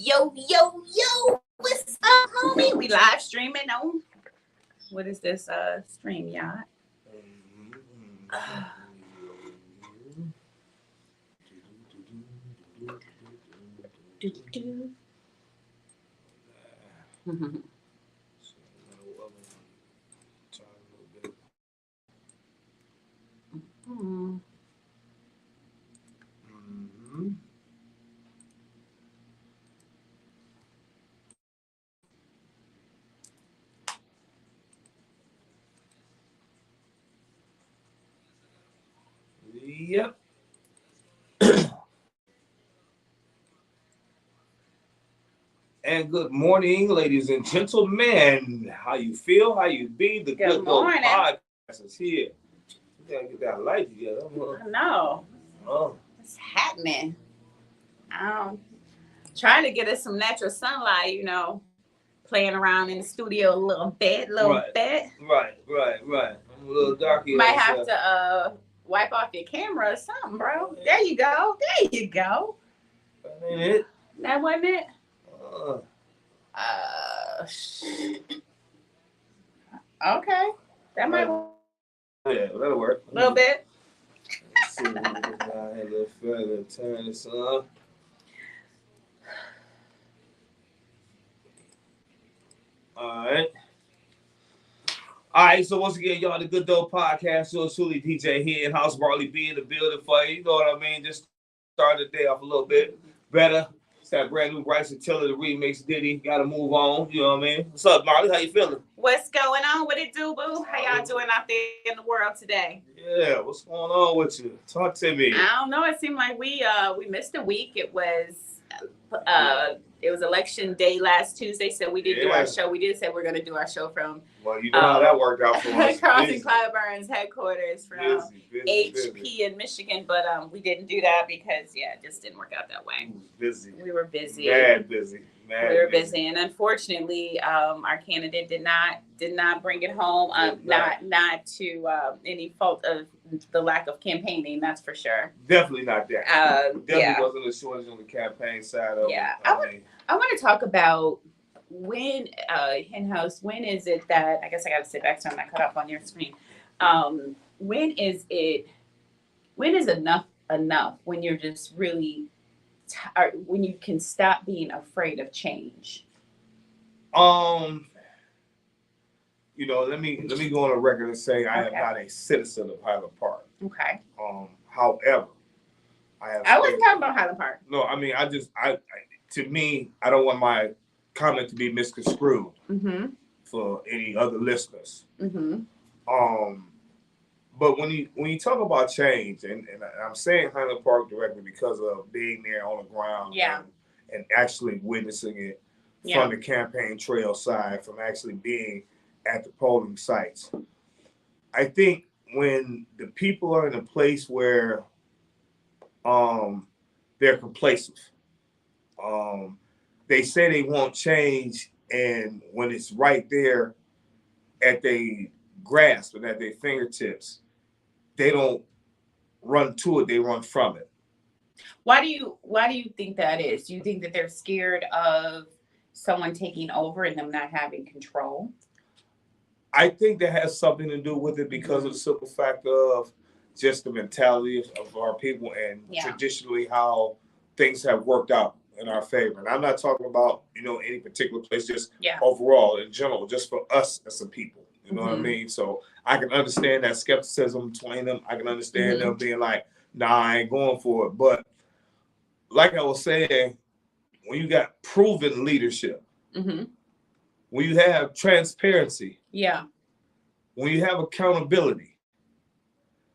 Yo, yo, yo, what's up, homie? We live streaming on, what is this, stream, y'all? Yep. And good morning, ladies and gentlemen. How you feel? How you be? The Good morning. Podcast is here. You gotta get that light together. I know. Oh. What's happening? Trying to get us some natural sunlight, playing around in the studio a little bit. Right. I'm a little darky. Might have to wipe off your camera or something, bro. There you go. That ain't it. That wasn't it? Okay. That might work. Yeah, that'll work. A little bit. Let's see. I had a little further turn this on. All right, so once again, y'all, the Good Dope Podcast, yours truly, DJ here in house, Marli B in the building for you. You know what I mean? Just start the day off a little bit better. It's that brand new Bryson Tiller, the remix Diddy. Got to move on. You know what I mean? What's up, Marli? How you feeling? What's going on? What it do, boo? How y'all doing out there in the world today? Yeah, what's going on with you? Talk to me. I don't know. It seemed like we missed a week. It was election day last Tuesday, so we did do our show. We did say we're going to do our show from. Well, you know how that worked out for us. Carlton Clydeburns headquarters from HP in Michigan, but we didn't do that because it just didn't work out that way. We were busy. Mad busy. We were busy, and unfortunately, our candidate did not bring it home. Not to any fault of the lack of campaigning, that's for sure. Definitely not that. Definitely wasn't a shortage on the campaign side of it. I want to talk about when in-house. When is it that I guess I got to sit back so I'm not cut off on your screen? When is enough? When you're just really when you can stop being afraid of change? Let me go on a record and say I am not a citizen of Highland Park. Okay. However, I wasn't talking about Highland Park. No, I mean, to me, I don't want my comment to be misconstrued for any other listeners. But when you talk about change, and I'm saying Highland Park directly because of being there on the ground and actually witnessing it from the campaign trail side, from actually being at the polling sites. I think when the people are in a place where they're complacent, they say they won't change, and when it's right there at their grasp and at their fingertips, they don't run to it, they run from it. Why do you think that is? Do you think that they're scared of someone taking over and them not having control? I think that has something to do with it because of the simple fact of just the mentality of our people and traditionally how things have worked out in our favor. And I'm not talking about, any particular place, just overall in general, just for us as a people. You know what I mean? So I can understand that skepticism between them. I can understand them being like, nah, I ain't going for it. But like I was saying, when you got proven leadership, when you have transparency, when you have accountability,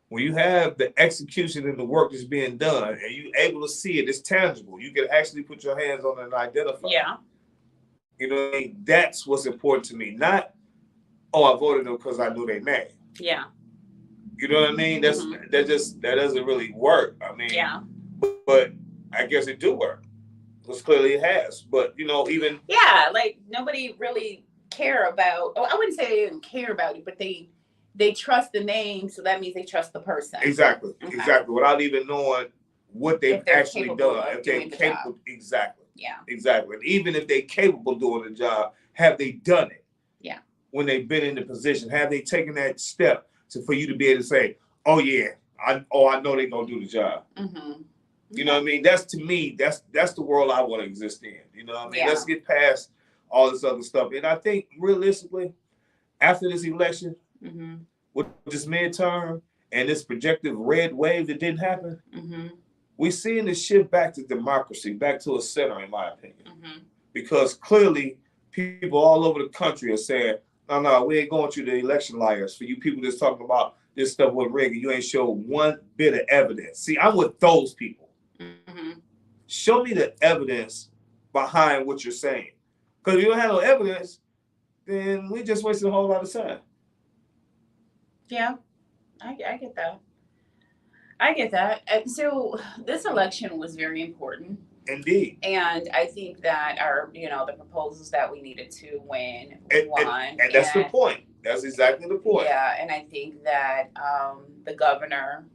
when you have the execution and the work that's being done, and you're able to see it, it's tangible. You can actually put your hands on it and identify. You know what I mean? That's what's important to me. Not, I voted them because I knew their name. You know what I mean? That doesn't really work. I mean, but I guess it do work. Because clearly it has. But even like nobody really care about. I wouldn't say they didn't care about it, but they trust the name, so that means they trust the person. Exactly. Without even knowing what they've actually done. If they're capable, exactly. Yeah. Exactly. And even if they're capable of doing the job, have they done it? Yeah. When they've been in the position, have they taken that step for you to be able to say, "Oh yeah, I know they're gonna do the job." Mm-hmm. You know what I mean? That's, to me, that's the world I want to exist in. You know what I mean? Yeah. Let's get past all this other stuff. And I think realistically, after this election, with this midterm and this projected red wave that didn't happen, we're seeing the shift back to democracy, back to a center, in my opinion. Because clearly, people all over the country are saying, no, we ain't going through the election liars. For you people that's talking about this stuff with Reagan, you ain't showed one bit of evidence. See, I'm with those people. Show me the evidence behind what you're saying. Because if you don't have no evidence, then we just wasted a whole lot of time. Yeah, I get that. I get that. And so this election was very important. Indeed. And I think that the proposals that we needed to win won. And that's the point. That's exactly the point. Yeah, and I think that the governor,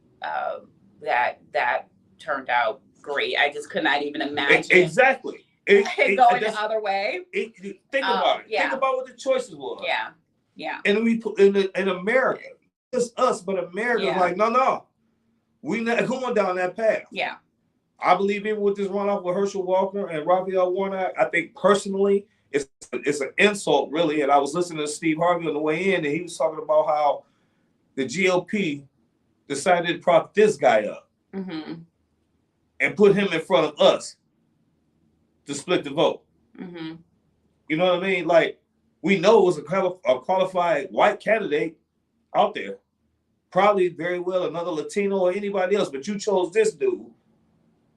that turned out great. I just could not even imagine. Exactly. It going the other way. Think about it. Yeah. Think about what the choices were. Yeah. Yeah. And we put in America, it's us, but America's like, no. We not going down that path. Yeah. I believe even with this runoff with Herschel Walker and Raphael Warnock, I think personally it's an insult, really. And I was listening to Steve Harvey on the way in, and he was talking about how the GOP decided to prop this guy up and put him in front of us to split the vote. You know what I mean? Like, we know it was a qualified white candidate out there. Probably very well another Latino or anybody else, but you chose this dude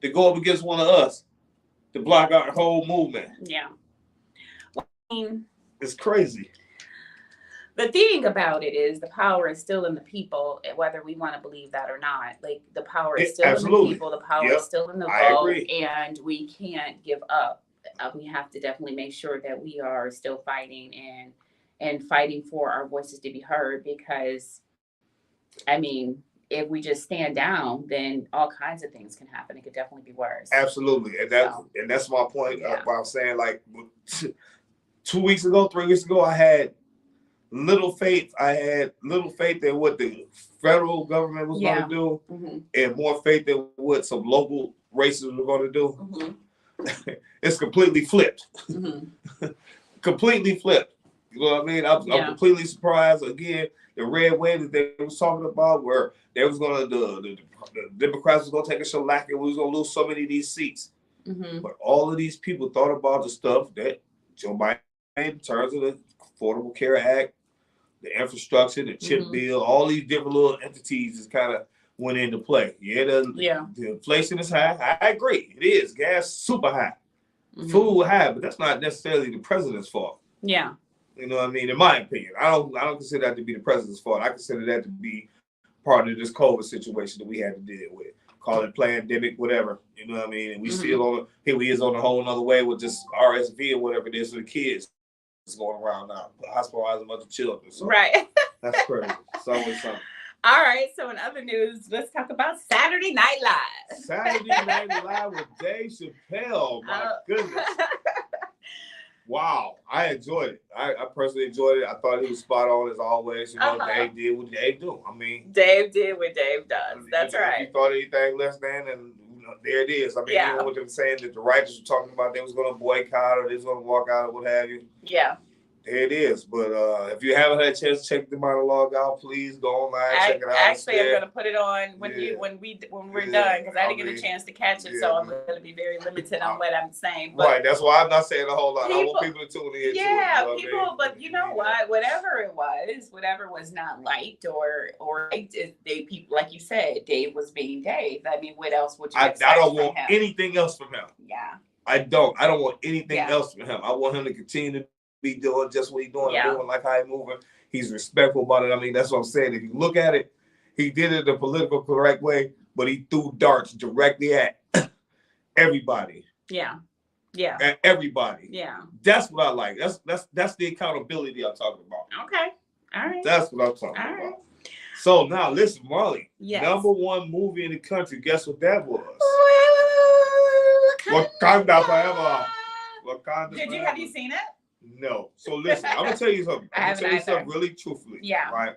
to go up against one of us to block our whole movement. Yeah. Well, I mean, it's crazy. The thing about it is the power is still in the people, whether we want to believe that or not. Like, the power is still in the people. The power is still in the vote. And we can't give up. We have to definitely make sure that we are still fighting and fighting for our voices to be heard, because I mean, if we just stand down, then all kinds of things can happen. It could definitely be worse. Absolutely. And that's my point. I'm saying, like, 3 weeks ago, I had little faith. I had little faith in what the federal government was going to do, and more faith in what some local races were going to do. It's completely flipped. Completely flipped. You know what I mean? I'm completely surprised. Again, the red wave that they was talking about, where they was going to the Democrats was going to take a shellac and we was going to lose so many of these seats. But all of these people thought about the stuff that Joe Biden made in terms of the Affordable Care Act, the infrastructure, the CHIP bill, all these different little entities just kind of went into play. The inflation is high. I agree. It is. Gas super high. Food high, but that's not necessarily the president's fault. Yeah. You know what I mean? In my opinion, I don't consider that to be the president's fault. I consider that to be part of this COVID situation that we had to deal with. Call it pandemic, whatever. You know what I mean? And we still here we is on a whole other way with just RSV or whatever it is for the kids. It's going around now, hospitalizing a bunch of children. So right. That's crazy. It's always something. All right. So in other news, let's talk about Saturday Night Live. Saturday Night Live with Dave Chappelle. My goodness. Wow, I enjoyed it. I personally enjoyed it. I thought he was spot on as always. You know, Dave did what Dave do. I mean, Dave did what Dave does. That's right. If you thought anything less than, and there it is. I mean, even with them saying that the writers were talking about they was going to boycott or they was going to walk out or what have you. Yeah. There it is. But if you haven't had a chance to check the monologue out, please go online, check it out. Actually, I'm going to put it on when we're done, because I didn't get a chance to catch it, so I'm going to be very limited on what I'm saying. But right, that's why I'm not saying a whole lot. I want people to tune in. Yeah, but you know what? Whatever was not liked or liked, people, like you said, Dave was being Dave. I mean, what else would you expect I don't want from him? anything else from him. Yeah. I don't want anything else from him. I want him to continue to be doing just what he's doing, doing like how he's moving. He's respectful about it. I mean, that's what I'm saying. If you look at it, he did it the political correct way, but he threw darts directly at everybody. Yeah. Yeah. At everybody. Yeah. That's what I like. That's the accountability I'm talking about. Okay. All right. That's what I'm talking about. So now listen, Marli. Yes. Number one movie in the country. Guess what that was? Wakanda forever. Wakanda Did you forever. have you seen it? No. So listen, I'm gonna tell you something. I'm gonna tell you something really truthfully. Yeah. Right.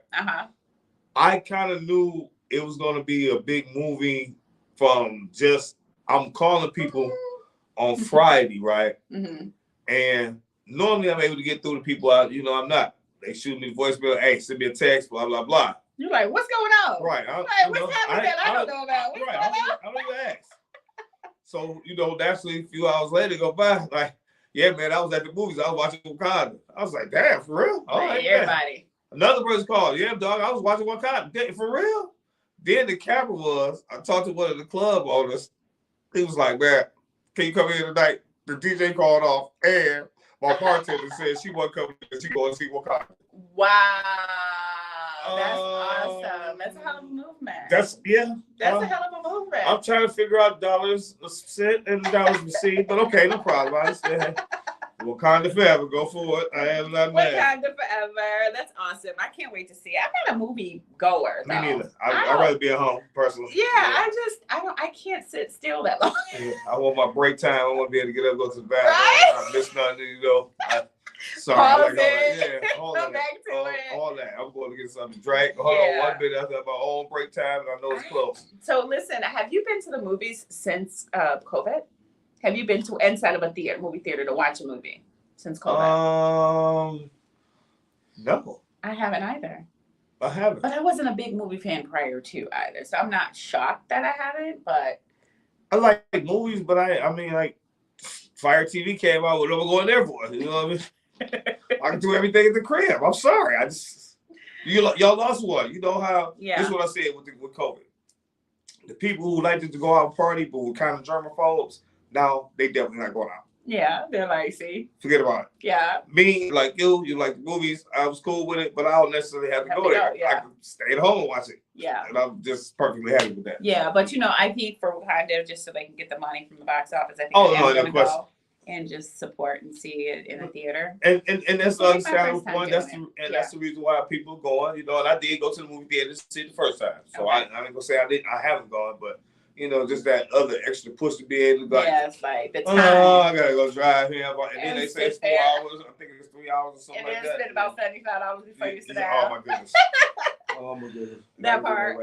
I kind of knew it was gonna be a big movie from just I'm calling people on Friday, right? And normally I'm able to get through to people out. I'm not. They shoot me voicemail. Hey, send me a text. Blah blah blah. You're like, what's going on? Right. What's happening that I don't know about? What's going on? I don't even ask. So naturally, a few hours later go by, like, yeah, man, I was at the movies. I was watching Wakanda. I was like, damn, for real? All right, everybody. Man. Another person called. Yeah, dog, I was watching Wakanda. For real? Then the camera was, I talked to one of the club owners. He was like, man, can you come here tonight? The DJ called off, and my bartender said she wasn't coming because she going to see Wakanda. Wow. That's awesome. That's a hell of a movement. That's a hell of a movement. I'm trying to figure out dollars sent and dollars received, but okay, no problem. I understand. Wakanda forever, go for it. I am not mad. Wakanda forever. That's awesome. I can't wait to see it. I'm not a movie goer. Me neither. I'd rather be at home personally. Yeah, I can't sit still that long. I want my break time. I want to be able to get up, go to the bathroom. I miss nothing, Sorry, all that. All that. I'm going to get something to drink. Hold on 1 minute. I have my own break time, and I know it's close. So listen, have you been to the movies since COVID? Have you been to inside of a movie theater to watch a movie since COVID? No. I haven't either. I haven't. But I wasn't a big movie fan prior to either, so I'm not shocked that I haven't. But I like movies, but I mean, like Fire TV came out. What am I going there for? You know what I mean? I can do everything at the crib. I'm sorry. Y'all lost one. You know how? Yeah. This is what I said with COVID. The people who like to go out and party, but were kind of germaphobes, now they definitely not going out. Yeah, they're like, see, forget about it. Yeah. Me, like you like the movies. I was cool with it, but I don't necessarily have to go there. Yeah. I can stay at home and watch it. Yeah. And I'm just perfectly happy with that. Yeah, but I think for Wakanda, just so they can get the money from the box office, I think no question. And just support and see it in a theater. And that's the understandable point. That's the reason why people are going. And I did go to the movie theater to see it the first time. So I ain't gonna say I haven't gone, but just that other extra push to be able to it's like the time. I gotta go drive here. And then they say it's 4 hours. I think it's 3 hours or something like that. And then spend about $75 before you sit down. Oh my goodness. Oh my goodness. That part.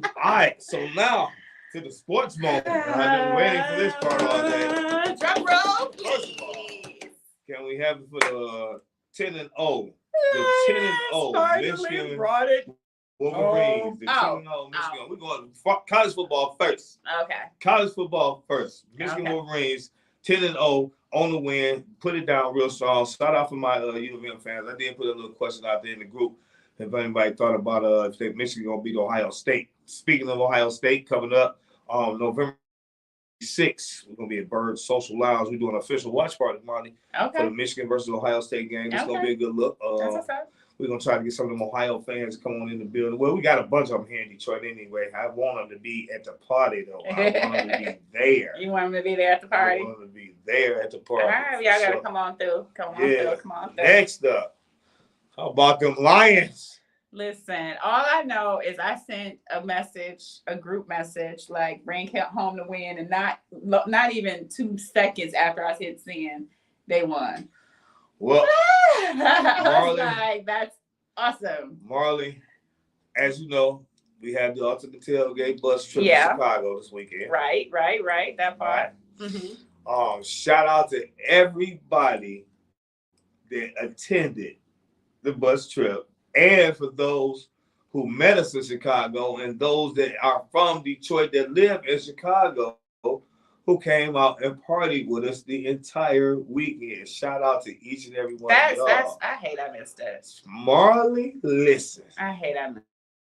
All right. So now to the sports moment. I've been waiting for this part all day. Drum roll, please. Can we have it for the 10-0? The 10-0 Michigan brought it. Wolverines. The 10-0 Michigan. We're going college football first. Okay. College football first. Michigan Wolverines 10-0 on the win. Put it down real strong. Start off with my U of M fans. I did put a little question out there in the group if anybody thought about if Michigan gonna beat Ohio State. Speaking of Ohio State, coming up November 6th, we're gonna be at Bird Social Lounge. We're doing an official watch party, Marli, for the Michigan versus Ohio State game. It's gonna be a good look. That's what's up. We're gonna try to get some of them Ohio fans to come on in the building. Well, we got a bunch of them here in Detroit anyway. I want them to be at the party though. I want them to be there. You want them to be there at the party? I want them to be there at the party. All right, y'all gotta come on through. Come on through. Next up, how about them Lions? Listen, all I know is I sent a group message, like bring home to win, and not even 2 seconds after I hit send, they won. Well, Marli, that's awesome. Marli, as you know, we had the ultimate tailgate bus trip to Chicago this weekend. Right. That part. Right. Mm-hmm. Shout out to everybody that attended the bus trip. And for those who met us in Chicago and those that are from Detroit that live in Chicago who came out and partied with us the entire weekend. Shout out to each and every one of y'all. I hate I missed that. Marli, listen. I hate I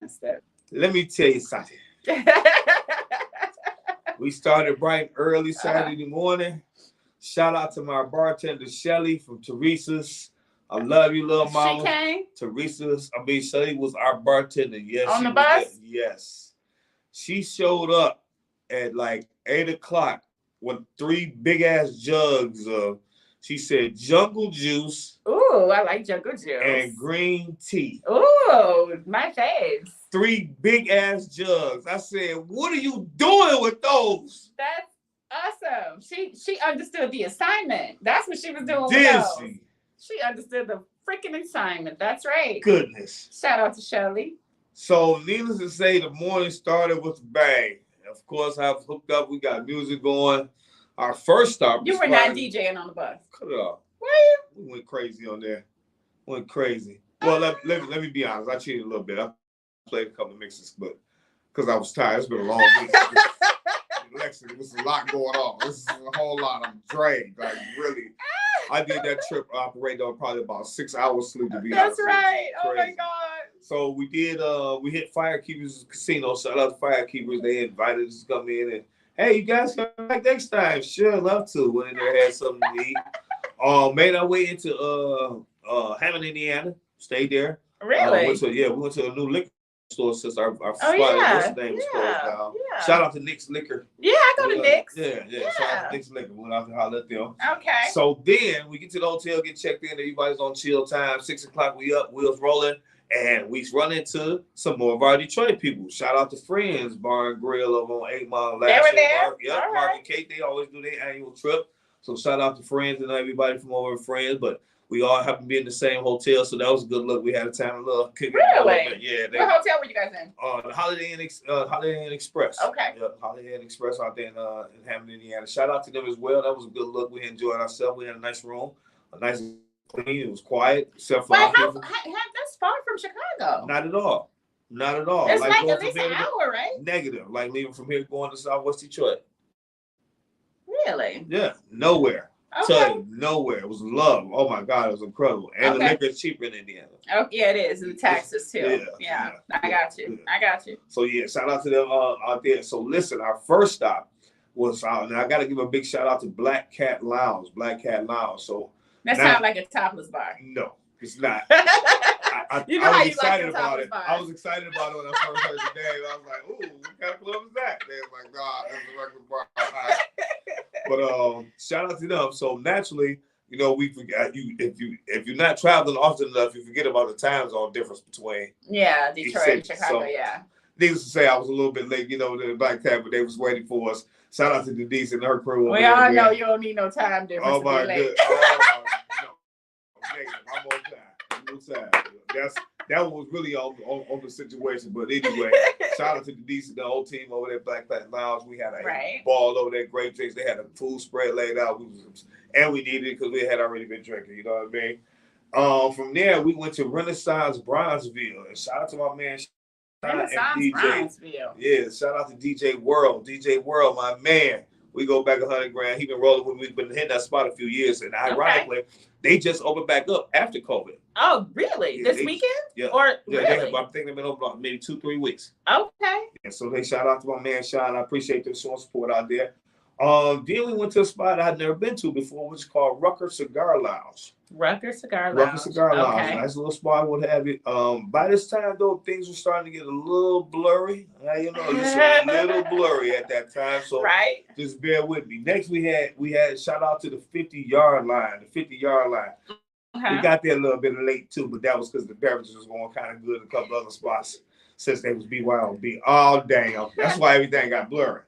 missed that. Let me tell you something. We started bright early Saturday morning. Shout out to my bartender, Shelly from Teresa's. I love you, little mama. She came? Shelly was our bartender. Yes. On the bus? There. Yes. She showed up at like 8 o'clock with 3 big ass jugs of, she said, jungle juice. Ooh, I like jungle juice. And green tea. Ooh, my faves. 3 big ass jugs. I said, what are you doing with those? Awesome. She understood the assignment. That's what she was doing with Did those. she? She understood the freaking assignment. That's right. Goodness. Shout out to Shirley. So, needless to say, the morning started with a bang. Of course, I've hooked up. We got music going. Our first stop. You were not DJing on the bus. Cut it off. Were you? We went crazy on there. Went crazy. Well, let me be honest. I cheated a little bit. I played a couple of mixes, but because I was tired. It's been a long week. Lexington, there was a lot going on. This is a whole lot. I'm drained. Like, really. I did that trip operating on probably about 6 hours sleep to be honest. That's right. Oh my God. So we did we hit Firekeepers Casino. Shout out to Firekeepers. They invited us to come in and hey, you guys come back next time. Sure, love to. Went in there, had something to eat. Made our way into Hammond, Indiana. Stayed there. Really? We went to a new liquor store since our spot. Yeah. What's name is closed down. Yeah. Shout out to Nick's Liquor. Yeah, I go to Nick's. Yeah. Shout out to Nick's Liquor. Went out to holler at them. Okay. So then we get to the hotel, get checked in. Everybody's on chill time. 6 o'clock, we up, wheels rolling. And we run into some more of our Detroit people. Shout out to Friends Bar and Grill over on 8 Mile. They were there? Yep, Mark and Kate, they always do their annual trip. So shout out to Friends and everybody from over at Friends. But we all happen to be in the same hotel, so that was a good look. We had a time to kick it. Really? Yeah. What hotel were you guys in? The Holiday Inn Express. Okay. Yep, Holiday Inn Express out there in Hammond, Indiana. Shout out to them as well. That was a good look. We enjoyed ourselves. We had a nice room, a nice clean. It was quiet, except for that's far from Chicago. Not at all. Not at all. It's like at least an hour, right? Negative. Like leaving from here going to Southwest Detroit. Really? Yeah. Nowhere. Okay. Tell you, nowhere. It was love. Oh my God, it was incredible. And the liquor is cheaper in Indiana. Oh yeah, it is. And the taxes too. Yeah. I got you. So yeah, shout out to them out there. So listen, our first stop was out, and I got to give a big shout out to Black Cat Lounge. So that sounds like a topless bar. No, it's not. I was excited about it. I was excited about it when I first heard the name. I was like, "Ooh, what kind of club is that?" They was like, "Nah, that's a regular bar." But shout out to them. So naturally, we forgot you if you're not traveling often enough, you forget about the time zone difference between Detroit and Chicago. So, needless to say, I was a little bit late. The Black Cat, but they was waiting for us. Shout out to Denise and her crew. We all know you don't need no time difference. Oh my God! Oh, no. I'm on time. That was really on the situation. But anyway, shout out to Denise and the whole team over there at Black Cat Lounge. We had a ball over there, great drinks. They had a food spread laid out. And we needed it because we had already been drinking. You know what I mean? From there, we went to Renaissance Bronzeville. And shout out to my man. Bronzeville. Yeah, shout out to DJ World. DJ World, my man. We go back 100 grand. He been rolling with me. We've been hitting that spot a few years. And ironically, they just opened back up after COVID. Oh, really? Yeah, this weekend? Yeah. Or really? I think they've been open about maybe 2-3 weeks. Okay. And so they shout out to my man Sean. I appreciate them showing support out there. Then we went to a spot I'd never been to before, which is called Rucker Cigar Lounge. Rucker Cigar Lounge. Okay. Nice little spot, what have you. By this time, though, things were starting to get a little blurry. Just a little blurry at that time. So just bear with me. Next, we had shout out to the 50-yard line. The 50-yard line. We got there a little bit late too, but that was because the beverages was going kind of good in a couple other spots since they was BYOB. Oh damn! That's why everything got blurry.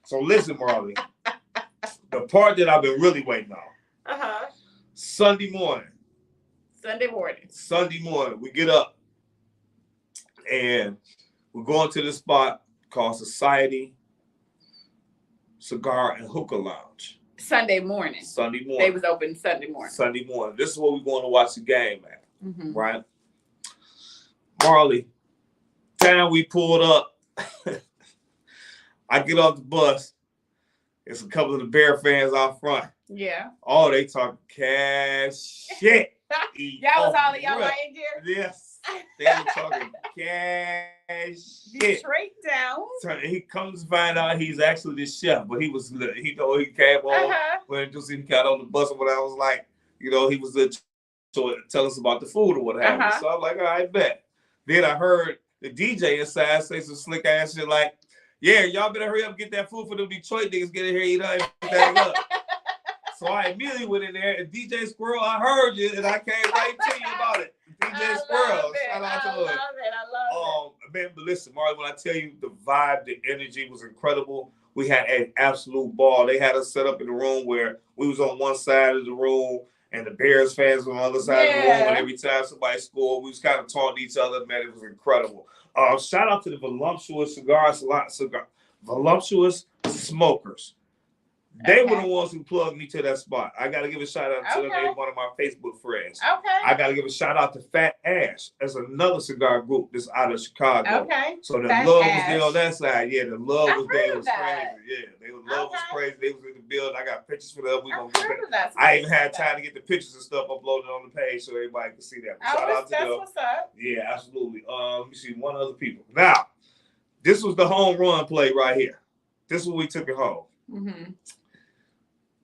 So listen, Marli, the part that I've been really waiting on. Sunday morning, we get up and we're going to the spot called Society Cigar and Hookah Lounge. Sunday morning. They was open Sunday morning. This is where we're going to watch the game at, right? Marli, time we pulled up, I get off the bus. There's a couple of the Bear fans out front. Yeah. Oh, they talk cash shit. Y'all was all of y'all lying there? Yes. They were talking cash shit. Straight down. So he comes to find out he's actually the chef, but he came on when he got on the bus and what I was like, he was to tell us about the food or what have you. So I'm like, all right, bet. Then I heard the DJ inside say some slick ass shit like, yeah, y'all better hurry up and get that food for them Detroit niggas. Get in here, eat up, and that up. So I immediately went in there, and DJ Squirrel, I heard you, and I came right to you about it. DJ Squirrel, shout out to him. I love it. Man, but listen, Marli, when I tell you the vibe, the energy was incredible. We had an absolute ball. They had us set up in the room where we was on one side of the room and the Bears fans on the other side of the room. And every time somebody scored, we was kind of taunting each other. Man, it was incredible. Shout out to the Voluptuous Voluptuous Smokers. They were the ones who plugged me to that spot. I got to give a shout out to them. They're one of my Facebook friends. I got to give a shout out to Fat Ash. That's another cigar group that's out of Chicago. So the Fat love Ash was there on that side. Yeah, the love was there. It was crazy. Yeah, love was crazy. They was in the building. I got pictures for them. We gonna get that. I even had time to get the pictures and stuff uploaded on the page so everybody can see that. Shout out to them. What's up. Yeah, absolutely. Let me see one other people. Now, this was the home run play right here. This is when we took it home. Mm-hmm.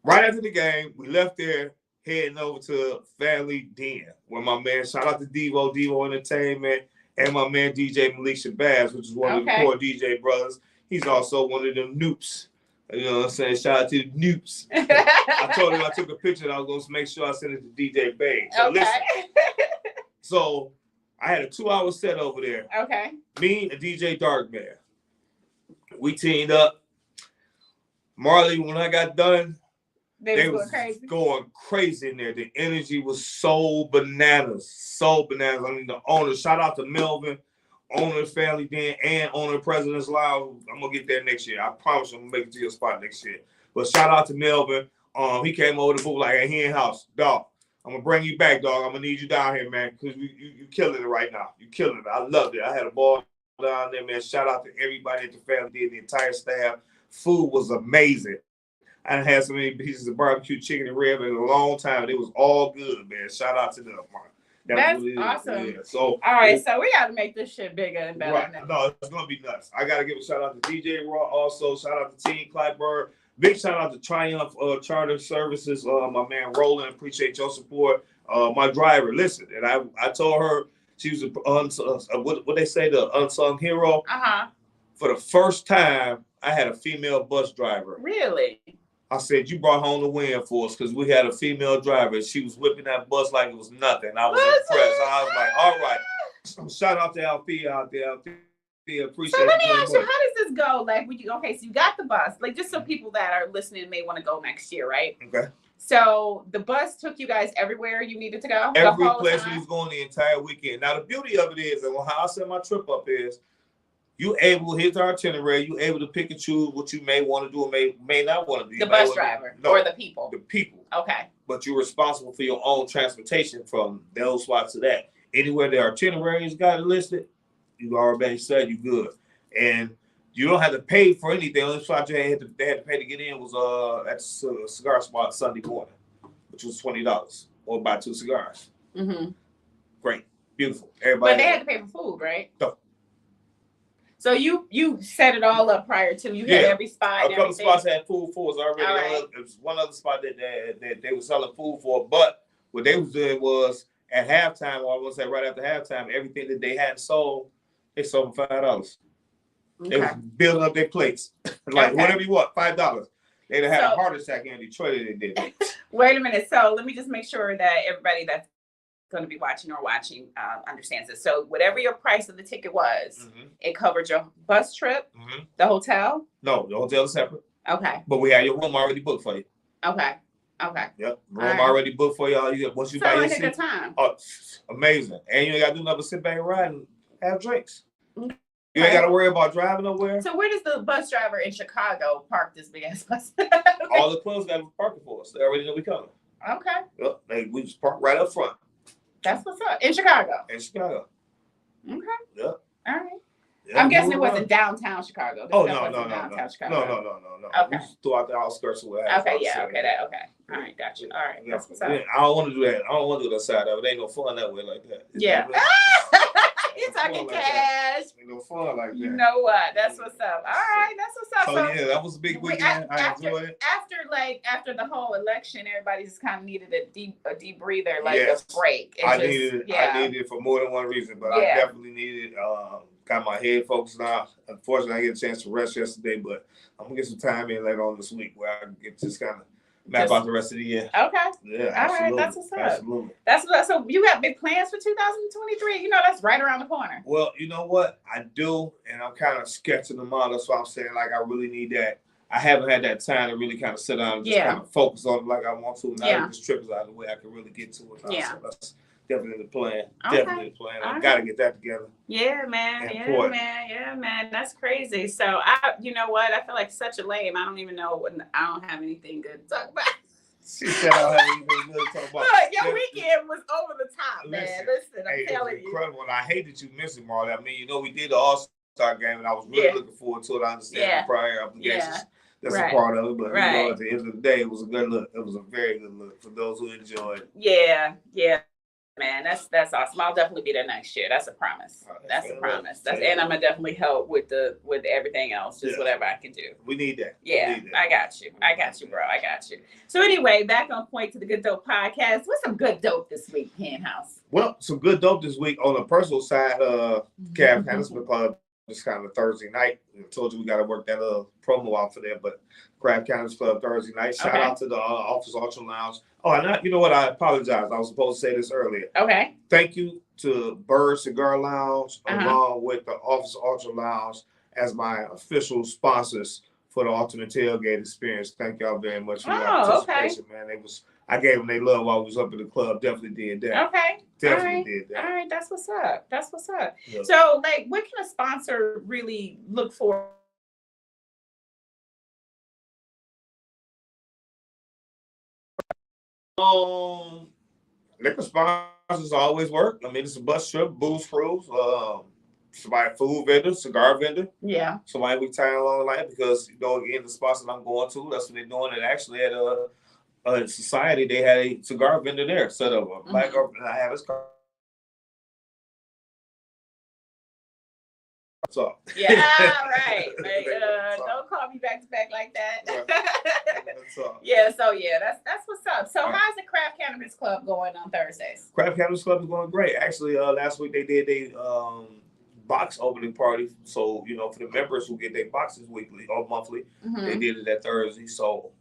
Right after the game, we left there heading over to Family Den, where my man, shout out to Devo Entertainment, and my man DJ Malik Shabazz, which is one of the core DJ brothers. He's also one of them noops. You know what I'm saying? Shout out to the noops. I told him I took a picture and I was going to make sure I sent it to DJ Bang. So listen. So I had a 2-hour set over there. Me and DJ Darkman. We teamed up. Marli, when I got done, they was going crazy in there. The energy was so bananas. I mean, the owner, shout out to Melvin, owner of Family Den and owner of President's Lounge. I'm going to get there next year. I promise I'm going to make it to your spot next year. But shout out to Melvin. He came over the booth like, hey, he in house. Dog, I'm going to bring you back, dog. I'm going to need you down here, man, because you killing it right now. You killing it. I loved it. I had a ball down there, man. Shout out to everybody at the Family Den, the entire staff. Food was amazing. I done had so many pieces of barbecue chicken and rib in a long time. It was all good, man. Shout out to them, Mark. That's awesome. Yeah. So, all right, so we got to make this shit bigger and better. Right. No, it's going to be nuts. I got to give a shout out to DJ Raw also. Shout out to Team Clyburn. Big shout out to Triumph Charter Services. My man Roland, appreciate your support. My driver, listen, and I told her she was what they say, the unsung hero. For the first time, I had a female bus driver. Really? I said, you brought home the win for us because we had a female driver. She was whipping that bus like it was nothing. I was impressed. I was like, all right. Shout out to Althea out there. Althea, appreciate it. So let me ask you, how does this go? Like, so you got the bus. Like, just so people that are listening may want to go next year, right? Okay. So the bus took you guys everywhere you needed to go? Every place we was going the entire weekend. Now, the beauty of it is, and how I set my trip up is, you able to hit the itinerary. You able to pick and choose what you may want to do or may not want to do. The bus driver or the people? The people. Okay. But you're responsible for your own transportation from those spots to that. Anywhere the itineraries got it listed, you already said you good. And you don't have to pay for anything. The only spot they had to pay to get in was at the cigar spot Sunday morning, which was $20 or buy 2 cigars. Mm-hmm. Great. Beautiful. Everybody. But they had to pay for food, right? No. So you set it all up prior to you had every spot. A couple spots had food for us already. Right. There was one other spot that they were selling food for, but what they was doing was at halftime, or I want to say right after halftime, everything that they hadn't sold, they sold for $5. Okay. They was building up their plates like whatever you want, $5. They'd have had a heart attack in Detroit if they did. Wait a minute. So let me just make sure that everybody that's going to be watching understands this. So whatever your price of the ticket was, it covered your bus trip, the hotel? No, the hotel is separate. Okay. But we had your room already booked for you. Okay. Yep. Room already booked for y'all. Once you buy your seat. Time. Oh, amazing. And you ain't got to do nothing but sit back and ride and have drinks. Okay. You ain't got to worry about driving nowhere. So where does the bus driver in Chicago park this big ass bus? All the clubs got parking for us. They already know we coming. Okay. Yep. We just park right up front. That's what's up. In Chicago? In Chicago. Okay. Yep. All right. Yeah, I'm guessing it wasn't downtown Chicago. No. Chicago. No. Okay. We just threw out the outskirts of where Okay, okay. All right, got you. All right, that's what's up. I don't want to do that. I don't want to do that side of it. Ain't no fun that way like that. Yeah. You're talking cash. Ain't no fun like that. You know what? That's what's up. All right, that's what's up. So yeah, that was a big weekend. I enjoyed it. After the whole election, everybody just kind of needed a deep breather, like a break. I needed it for more than one reason, but I definitely needed got my head focused now. Unfortunately, I didn't get a chance to rest yesterday, but I'm gonna get some time in later on this week where I can get just kind of map out the rest of the year. Okay. Yeah, all right, that's what's up. Absolutely. So you got big plans for 2023? You know, that's right around the corner. Well, you know what? I do, and I'm kind of sketching them out. That's why I'm saying, like, I really need that I haven't had that time to really kind of sit down and just kind of focus on it like I want to. Now that this trip is out of the way, I can really get to it. So that's definitely the plan. Okay. Definitely the plan. I got to get that together. Yeah, man. Yeah, man. That's crazy. So you know what? I feel like such a lame. I don't even know what. I don't have anything good to talk about. She said I don't have anything good to talk about. Look, your weekend was over the top, man. Listen, I'm telling you. Incredible. And I hate that you missed it, Marli. I mean, you know, we did the All-Star game, and I was really looking forward to it. I understand the prior obligations. That's a part of it. But, you know, at the end of the day, it was a good look. It was a very good look for those who enjoyed it. Yeah. Man, that's awesome. I'll definitely be there next year. That's a promise. That's a promise. And I'm gonna definitely help with everything else, just whatever I can do. We need that. Yeah, I got you, bro. I got you. So anyway, back on point to the Good Dope podcast. What's some good dope this week, Henhouse? Well, some good dope this week on the personal side. Cab Cannabis Club. It's kind of a Thursday night. I told you we got to work that promo out for there, but Craft Cannabis Club Thursday night. Shout out to the Office Ultra Lounge. Oh, and you know what? I apologize. I was supposed to say this earlier. Okay. Thank you to Bird Cigar Lounge along with the Office Ultra Lounge as my official sponsors for the Ultimate Tailgate Experience. Thank y'all very much for your participation, man. I gave them their love while I was up in the club. Definitely did that. Okay. Definitely did that. All right. That's what's up. Yeah. So, like, what can a sponsor really look for? Liquor sponsors always work. I mean, it's a bus trip, booze cruise, somebody food vendor, cigar vendor. Yeah. Somebody we tie along the line because, you know, again, the sponsor I'm going to, that's what they're doing. And actually at a society, they had a cigar vendor there set up. A black girl, and I have his car. So. Yeah, right. Don't call me back to back like that. Yeah, so that's what's up. So how's the Craft Cannabis Club going on Thursdays? Craft Cannabis Club is going great. Actually, last week they did a box opening party. So, you know, for the members who get their boxes weekly or monthly, they did it that Thursday. So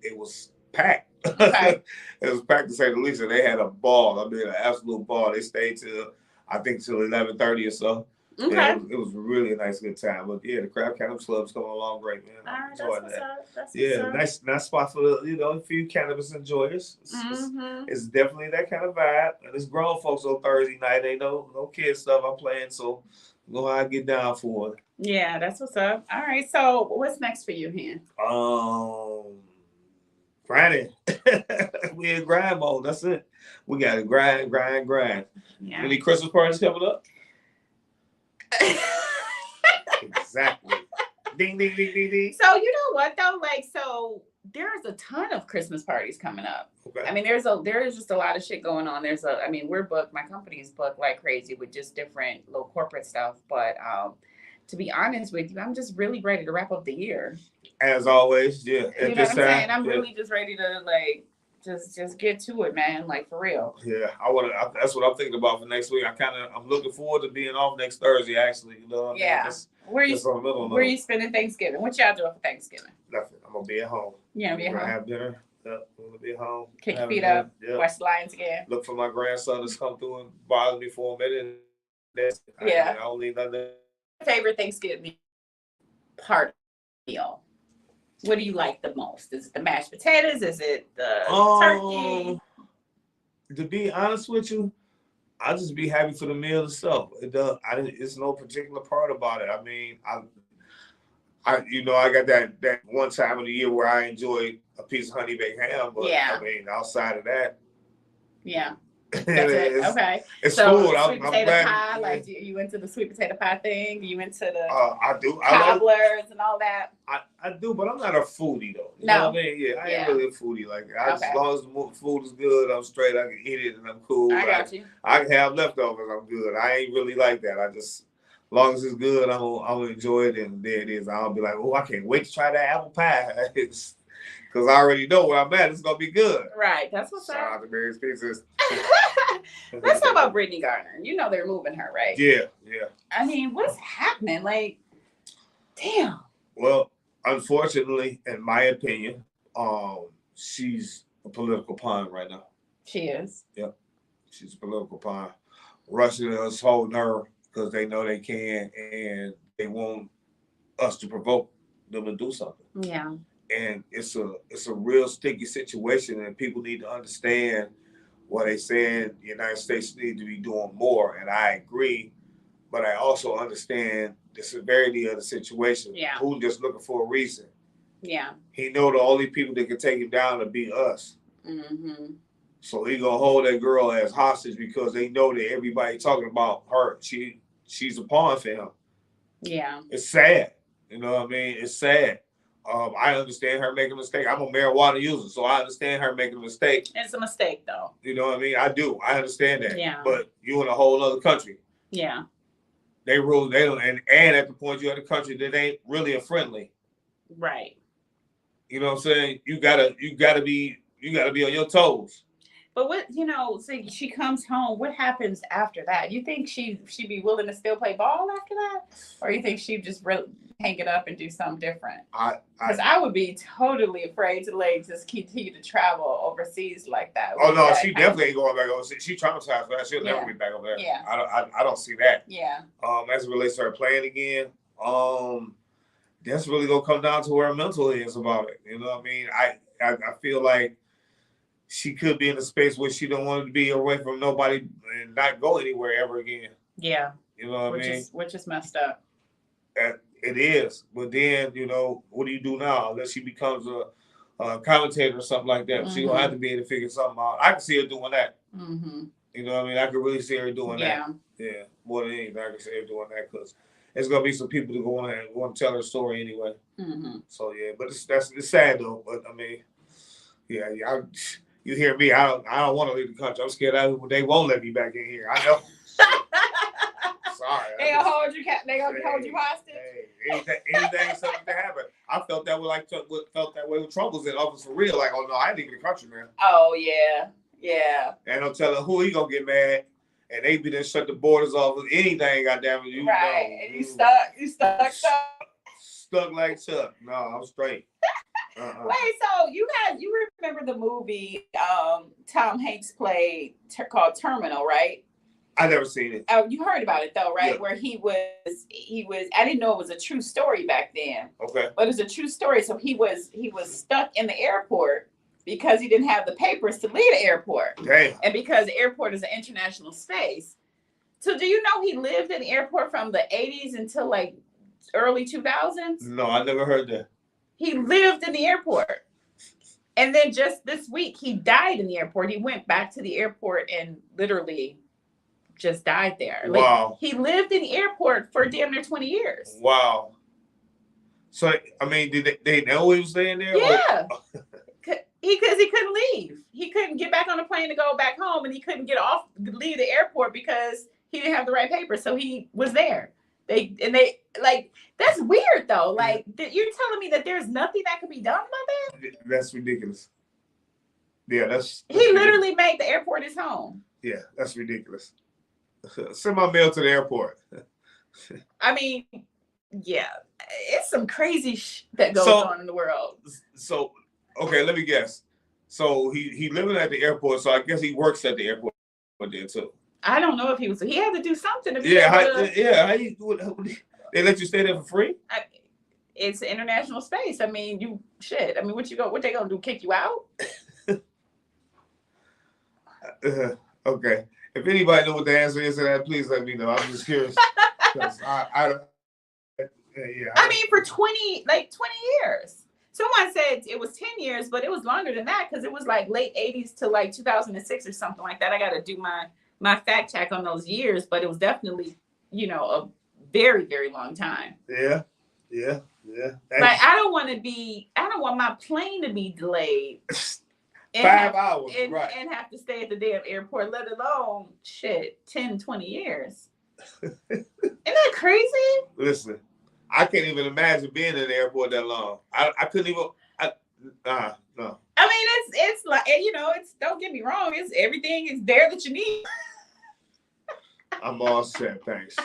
it was packed. Okay. It was packed to say the least. And they had a ball. I mean, an absolute ball. They stayed till 11:30 or so. Okay. Yeah, it was really a nice, good time. But yeah, the Craft Cannabis Club's coming along great, man. I'm enjoying that. Nice spot for a few cannabis enjoyers. It's definitely that kind of vibe. And it's grown folks on Thursday night. Ain't no kid stuff I'm playing, so go ahead and get down for it. Yeah, that's what's up. All right, so what's next for you, Hen? Grinding. We in grind mode. That's it. We got to grind. Yeah. Any Christmas parties coming up? Exactly. Ding, ding, ding, ding, ding. So you know what though? Like, so there's a ton of Christmas parties coming up. Okay. I mean, there is just a lot of shit going on. We're booked. My company's booked like crazy with just different little corporate stuff. But to be honest with you, I'm just really ready to wrap up the year. As always, yeah. You know what I'm saying? I'm really just ready to like. Just get to it, man. Like for real. Yeah, that's what I'm thinking about for next week. I'm looking forward to being off next Thursday. Actually, you know. Yeah. Where are you spending Thanksgiving? What y'all doing for Thanksgiving? Nothing. I'm gonna be at home. Yeah, be at home. Have dinner. Yep, I'm gonna be at home. Kick your feet up. Yep. Watch the Lions again. Look for my grandson to come through and bother me for a minute. I don't need nothing. Favorite Thanksgiving part meal. What do you like the most? Is it the mashed potatoes? Is it the turkey? To be honest with you, I'll just be happy for the meal itself. It's no particular part about it. I mean, I got that one time of the year where I enjoy a piece of honey baked ham, but I mean, outside of that, that's it. Okay. It's so food. Sweet potato pie, like you into the sweet potato pie thing? You into the I do. cobblers and all that? I do, but I'm not a foodie though. You know what I mean? Yeah, I ain't really a foodie. Like as long as the food is good, I'm straight. I can eat it and I'm cool. I got you. I can have leftovers. I'm good. I ain't really like that. As long as it's good, I'm gonna enjoy it, and there it is. I'll be like, oh, I can't wait to try that apple pie. Because I already know where I'm at. It's going to be good. Right. That's what's up. Shout out to Mary's Pizzas. Let's talk about Brittany Garner. You know they're moving her, right? Yeah. I mean, what's happening? Like, damn. Well, unfortunately, in my opinion, she's a political pawn right now. She is. Yep. She's a political pawn. Russia is holding her because they know they can, and they want us to provoke them to do something. Yeah. And it's a real sticky situation, and people need to understand what they saying the United States need to be doing more. And I agree, but I also understand the severity of the situation. Yeah. Putin just looking for a reason. Yeah. He know the only people that can take him down to be us. Mm-hmm. So he gonna hold that girl as hostage because they know that everybody talking about her. She's a pawn for him. Yeah. It's sad. You know what I mean? It's sad. I understand her making a mistake. I'm a marijuana user, so I understand her making a mistake. It's a mistake, though. You know what I mean? I do. I understand that. Yeah. But you in a whole other country. Yeah. They rule. They don't. And at the point you're in a country that ain't really a friendly. Right. You know what I'm saying? You gotta be on your toes. But what, say she comes home, what happens after that? You think she'd be willing to still play ball after that? Or you think she'd just hang it up and do something different? Because I would be totally afraid to just continue to travel overseas like that. Oh no, she definitely ain't going back overseas. She traumatized for that. She'll never be back over there. Yeah. I don't see that. Yeah. As it relates to her playing again, that's really gonna come down to where her mental is about it. You know what I mean? I feel like she could be in a space where she don't want to be away from nobody and not go anywhere ever again. Yeah. You know what I mean? Which is messed up. It is. But then, what do you do now? Unless she becomes a commentator or something like that. Mm-hmm. She's going to have to be able to figure something out. I can see her doing that. Mm-hmm. You know what I mean? I can really see her doing that. Yeah. More than anything, I can see her doing that because there's going to be some people that want to tell her story anyway. Mm-hmm. So, yeah. But it's sad, though. But, I mean, yeah, you hear me? I don't want to leave the country. I'm scared they won't let me back in here. I know. Sorry. They gonna hold you. They gonna hold you hostage. Anything, something to happen. I felt that way when Trump was in office for real. Like, oh no, I ain't leaving the country, man. Oh yeah, yeah. And I'm telling who he gonna get mad, and they be there shut the borders off with anything. Goddamn it, you right? Know, and you stuck like Chuck. No, I'm straight. Wait, so you remember the movie Tom Hanks played called Terminal, right? I never seen it. Oh, you heard about it though, right? Yeah. Where he was. I didn't know it was a true story back then. Okay. But it's a true story. So he was stuck in the airport because he didn't have the papers to leave the airport. Damn. And because the airport is an international space. So do you know he lived in the airport from the 80s until like early 2000s? No, I never heard that. He lived in the airport. And then just this week, he died in the airport. He went back to the airport and literally just died there. Wow. Like, he lived in the airport for damn near 20 years. Wow. So, I mean, did they know he was staying there? Yeah. Because he couldn't leave. He couldn't get back on the plane to go back home, and he couldn't leave the airport because he didn't have the right papers. So he was there. They that's weird though. Like, you're telling me that there's nothing that could be done about that? That's ridiculous. Yeah, that's he literally made the airport his home. Yeah, that's ridiculous. Send my mail to the airport. I mean, yeah, it's some crazy that goes on in the world. So, okay, let me guess. So he living at the airport, so I guess he works at the airport there too. I don't know if he had to do something to be able to... They let you stay there for free? It's an international space. I mean, what they gonna do? Kick you out? Okay. If anybody knows what the answer is to that, please let me know. I'm just curious. I mean, for 20 years. Someone said it was 10 years, but it was longer than that because it was like late 80s to like 2006 or something like that. I got to do my fact check on those years, but it was definitely, a very, very long time. Yeah. Like, I don't want my plane to be delayed. 5 hours, right. And have to stay at the damn airport, let alone 10, 20 years. Isn't that crazy? Listen, I can't even imagine being in the airport that long. I couldn't even. No. I mean, it's like, don't get me wrong. Everything is there that you need. I'm all set, thanks.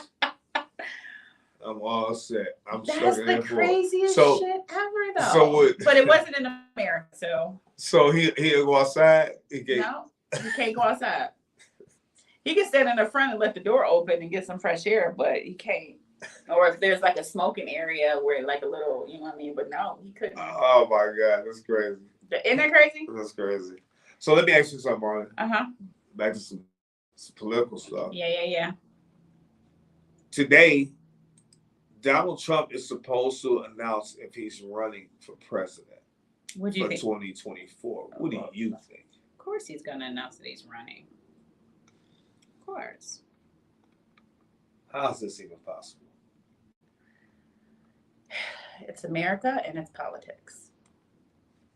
I'm all set. That's the craziest shit ever, though. But it wasn't in America, so. So he'll go outside? No, he can't go outside. He can stand in the front and let the door open and get some fresh air, but he can't Or if there's like a smoking area where like a little, you know what I mean? But no, he couldn't. Oh my God, that's crazy. Isn't that crazy? That's crazy. So let me ask you something, Marli. Back to some political stuff. Yeah. Today, Donald Trump is supposed to announce if he's running for president for 2024. What do you think? Of course he's going to announce that he's running. Of course. How is this even possible? It's America and it's politics.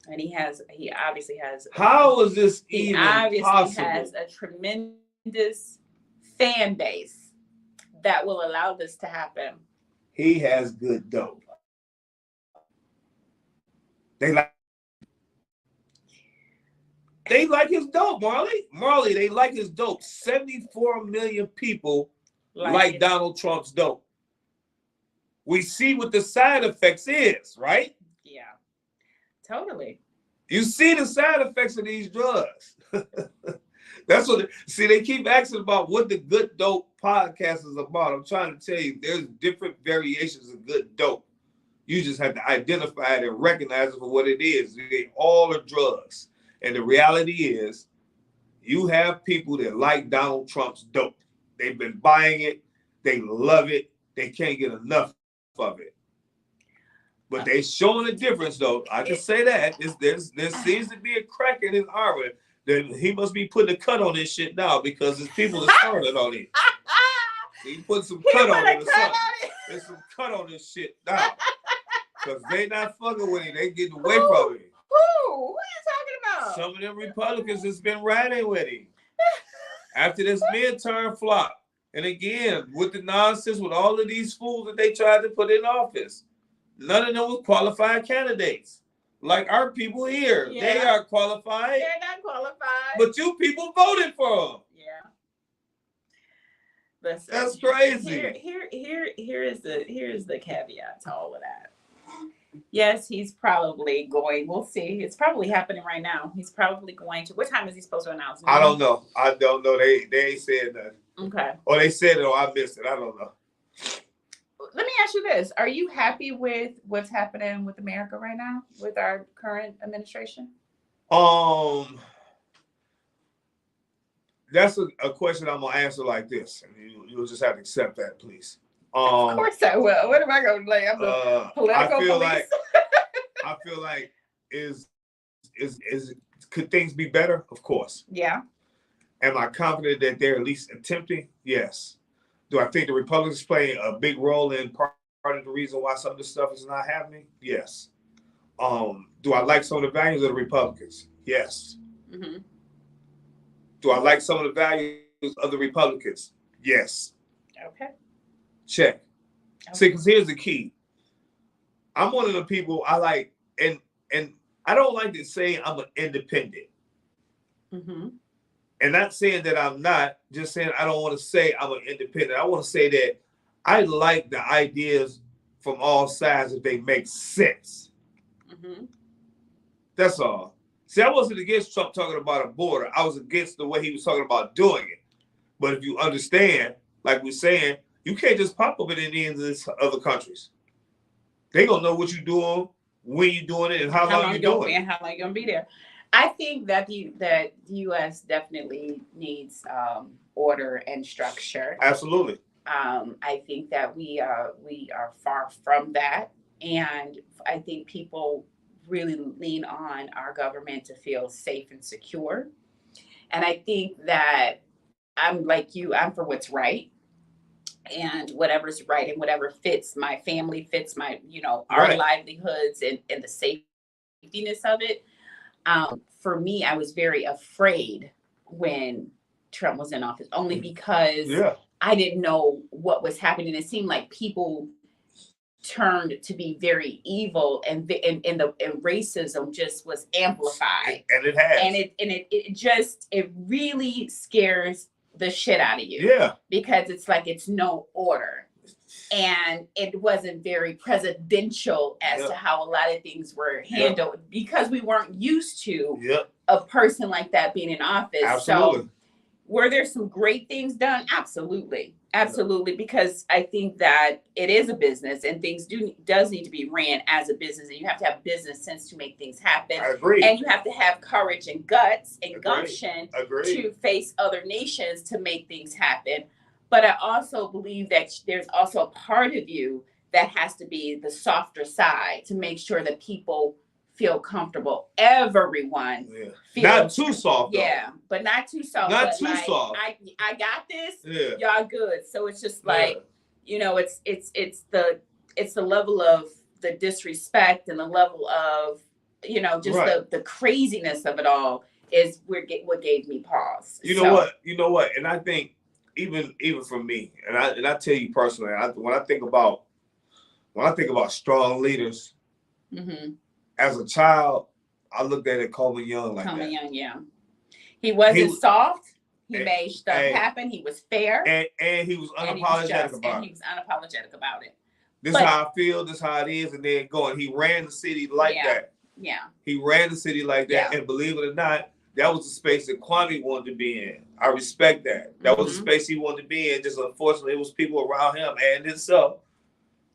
And he obviously has. How is this even possible? He obviously has a tremendous fan base that will allow this to happen. He has good dope. They like his dope, Marli. Marli, they like his dope. 74 million people like Donald Trump's dope. We see what the side effects is, right? Yeah, totally. You see the side effects of these drugs. That's what. See, they keep asking about what the Good Dope podcast is about. I'm trying to tell you, there's different variations of good dope. You just have to identify it and recognize it for what it is. They all are drugs. And the reality is, you have people that like Donald Trump's dope. They've been buying it. They love it. They can't get enough of it. But they showing a difference, though. I can say that. There seems to be a crack in his armor. That he must be putting a cut on this shit now because his people are turning on it. He put some cut on it or something. There's some cut on this shit now. Because they not fucking with him. They getting away from him. Who? What are you talking about? Some of them Republicans has been riding with him. After this midterm flop. And again, with the nonsense, with all of these fools that they tried to put in office, none of them was qualified candidates. Like our people here. Yeah. They are qualified. They're not qualified. But you people voted for them. Yeah. Listen, that's crazy. Here is the caveat to all of that. Yes, he's probably going. We'll see. It's probably happening right now. He's probably going to. What time is he supposed to announce? I don't know. They ain't said nothing. Okay. Or they said it or I missed it. I don't know. Let me ask you this. Are you happy with what's happening with America right now with our current administration? That's a question I'm going to answer like this. And you'll just have to accept that, please. Of course I will. What am I going to play? I'm the political police. I feel like could things be better? Of course. Yeah. Am I confident that they're at least attempting? Yes. Do I think the Republicans play a big role in part of the reason why some of this stuff is not happening? Yes. Do I like some of the values of the Republicans? Yes. Mm-hmm. Do I like some of the values of the Republicans? Yes. Okay. Check. Okay. See, because here's the key. I'm one of the people I like, and I don't like to say I'm an independent. Mm-hmm. And not saying that I'm not, just saying I don't want to say I'm an independent. I want to say that I like the ideas from all sides if they make sense. Mm-hmm. That's all. See, I wasn't against Trump talking about a border. I was against the way he was talking about doing it. But if you understand, like we're saying, you can't just pop up in any of these other countries. They gonna know what you're doing, when you're doing it, and how long you're doing it. And how long you're gonna be there. I think that the U.S. definitely needs order and structure. Absolutely. I think that we are far from that, and I think people really lean on our government to feel safe and secure. And I think that I'm like you. I'm for what's right, and whatever's right and whatever fits my family, fits my our livelihoods and the safetiness of it. For me, I was very afraid when Trump was in office, only because I didn't know what was happening. It seemed like people turned to be very evil, and racism just was amplified. And it has. And it really scares the shit out of you. Yeah. Because it's like it's no order. And it wasn't very presidential as to how a lot of things were handled because we weren't used to a person like that being in office. Absolutely. So Were there some great things done? Absolutely. Absolutely. Because I think that it is a business and things does need to be ran as a business, and you have to have business sense to make things happen. I agree. And you have to have courage and guts and gumption to face other nations to make things happen. But I also believe that there's also a part of you that has to be the softer side to make sure that people feel comfortable. Everyone feels not too soft. Yeah, but not too soft. Not but too like, soft. I got this. Yeah. Y'all good. So it's just like, you know, it's the level of the disrespect and the level of, you know, just the craziness of it all is what gave me pause. You know what? And I think even for me, and I tell you personally, when I think about strong leaders, as a child, I looked at it Coleman Young like Coleman that. Young, yeah. He wasn't soft. He made stuff happen. He was fair. And he was unapologetic about it. And he was unapologetic about it. This is how I feel, this is how it is, and then going. He ran the city like that. Yeah. He ran the city like that, and believe it or not, that was the space that Kwame wanted to be in. I respect that. That was the space he wanted to be in. Just unfortunately, it was people around him and himself.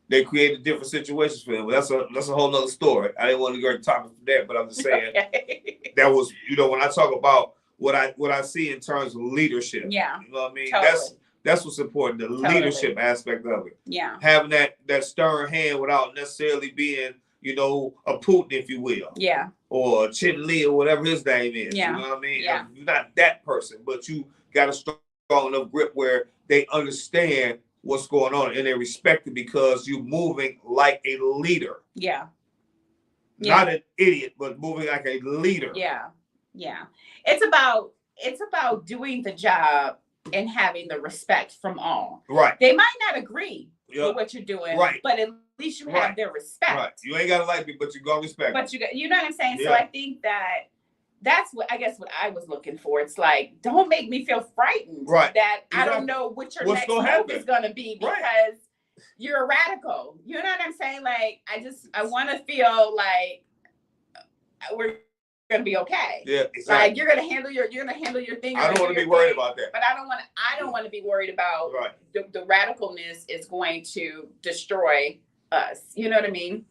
They created different situations for him. But that's a whole nother story. I didn't want to go to topic for that, but I'm just saying that was, you know, when I talk about what I see in terms of leadership. Yeah. You know what I mean? Totally. That's what's important, the leadership aspect of it. Yeah. Having that stern hand without necessarily being, you know, a Putin, if you will. Yeah. Or Chin Lee or whatever his name is. Yeah. You know what I mean? Yeah. You're not that person, but you got a strong enough grip where they understand what's going on and they respect it because you're moving like a leader. Yeah. Not an idiot, but moving like a leader. Yeah. Yeah. It's about doing the job and having the respect from all. Right. They might not agree with what you're doing, but at least you have their respect. Right. You ain't gotta like me, but you gonna respect. But you know what I'm saying? So I think that's what I was looking for. It's like, don't make me feel frightened that I don't know what your next move is gonna be because you're a radical. You know what I'm saying? Like, I want to feel like we're gonna be okay. Yeah, exactly. Like you're gonna handle your thing. I don't want to be worried about that. But I don't want to be worried about the radicalness is going to destroy us. You know what I mean?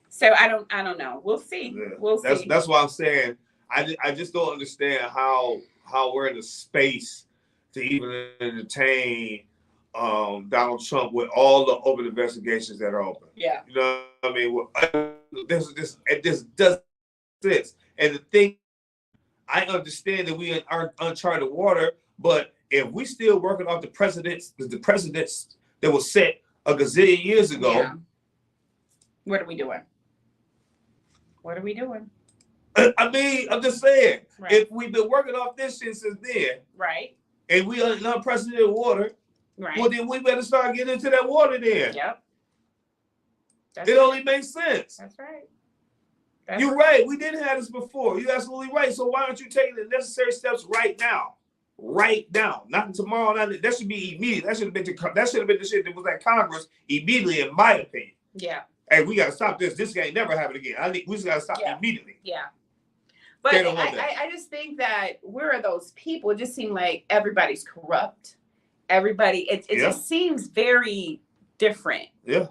So I don't know. We'll see. Yeah. We'll see. That's why I'm saying I just don't understand how we're in a space to even entertain Donald Trump with all the open investigations that are open. Yeah. You know what I mean? It just doesn't exist. And the thing, I understand that we are uncharted water, but if we still working off the precedents that was set a gazillion years ago, what are we doing? What are we doing? I mean, I'm just saying, if we've been working off this shit since then, and we are in unprecedented water, well, then we better start getting into that water then. Yep. It only makes sense. That's right. You're right. We didn't have this before. You're absolutely right. So why aren't you taking the necessary steps right now? Right now. Not tomorrow. That should be immediate. That should have been the shit that was at Congress immediately, in my opinion. Yeah. Hey, we got to stop this. This ain't never happen again. We just got to stop immediately. Yeah. But I just think that we're those people. It just seems like everybody's corrupt. Everybody, it just seems very different. Yeah.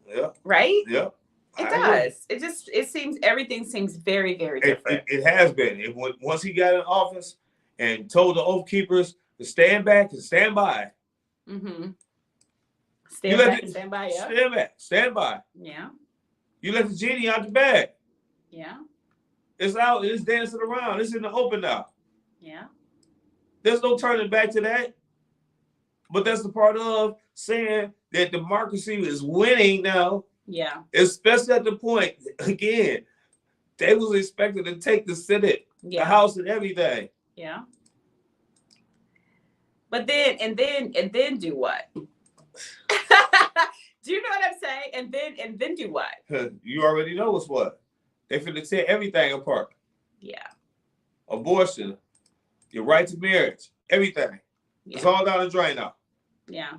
Yeah. Right? Yeah. It does. It seems everything seems very, very different. It has been. Once he got in office and told the oath keepers to stand back and stand by. Mm-hmm. Stand back and stand by, yeah. Stand back, stand by. Yeah. You let the genie out the bag. Yeah. It's out, it's dancing around. It's in the open now. Yeah. There's no turning back to that. But that's the part of saying that democracy is winning now. Yeah. Especially at the point, again, they was expected to take the Senate, the House, and everything. Yeah. But then do what? Do you know what I'm saying? And then do what? You already know what's what. They finna tear everything apart. Yeah. Abortion, your right to marriage, everything. Yeah. It's all down the drain now. Yeah.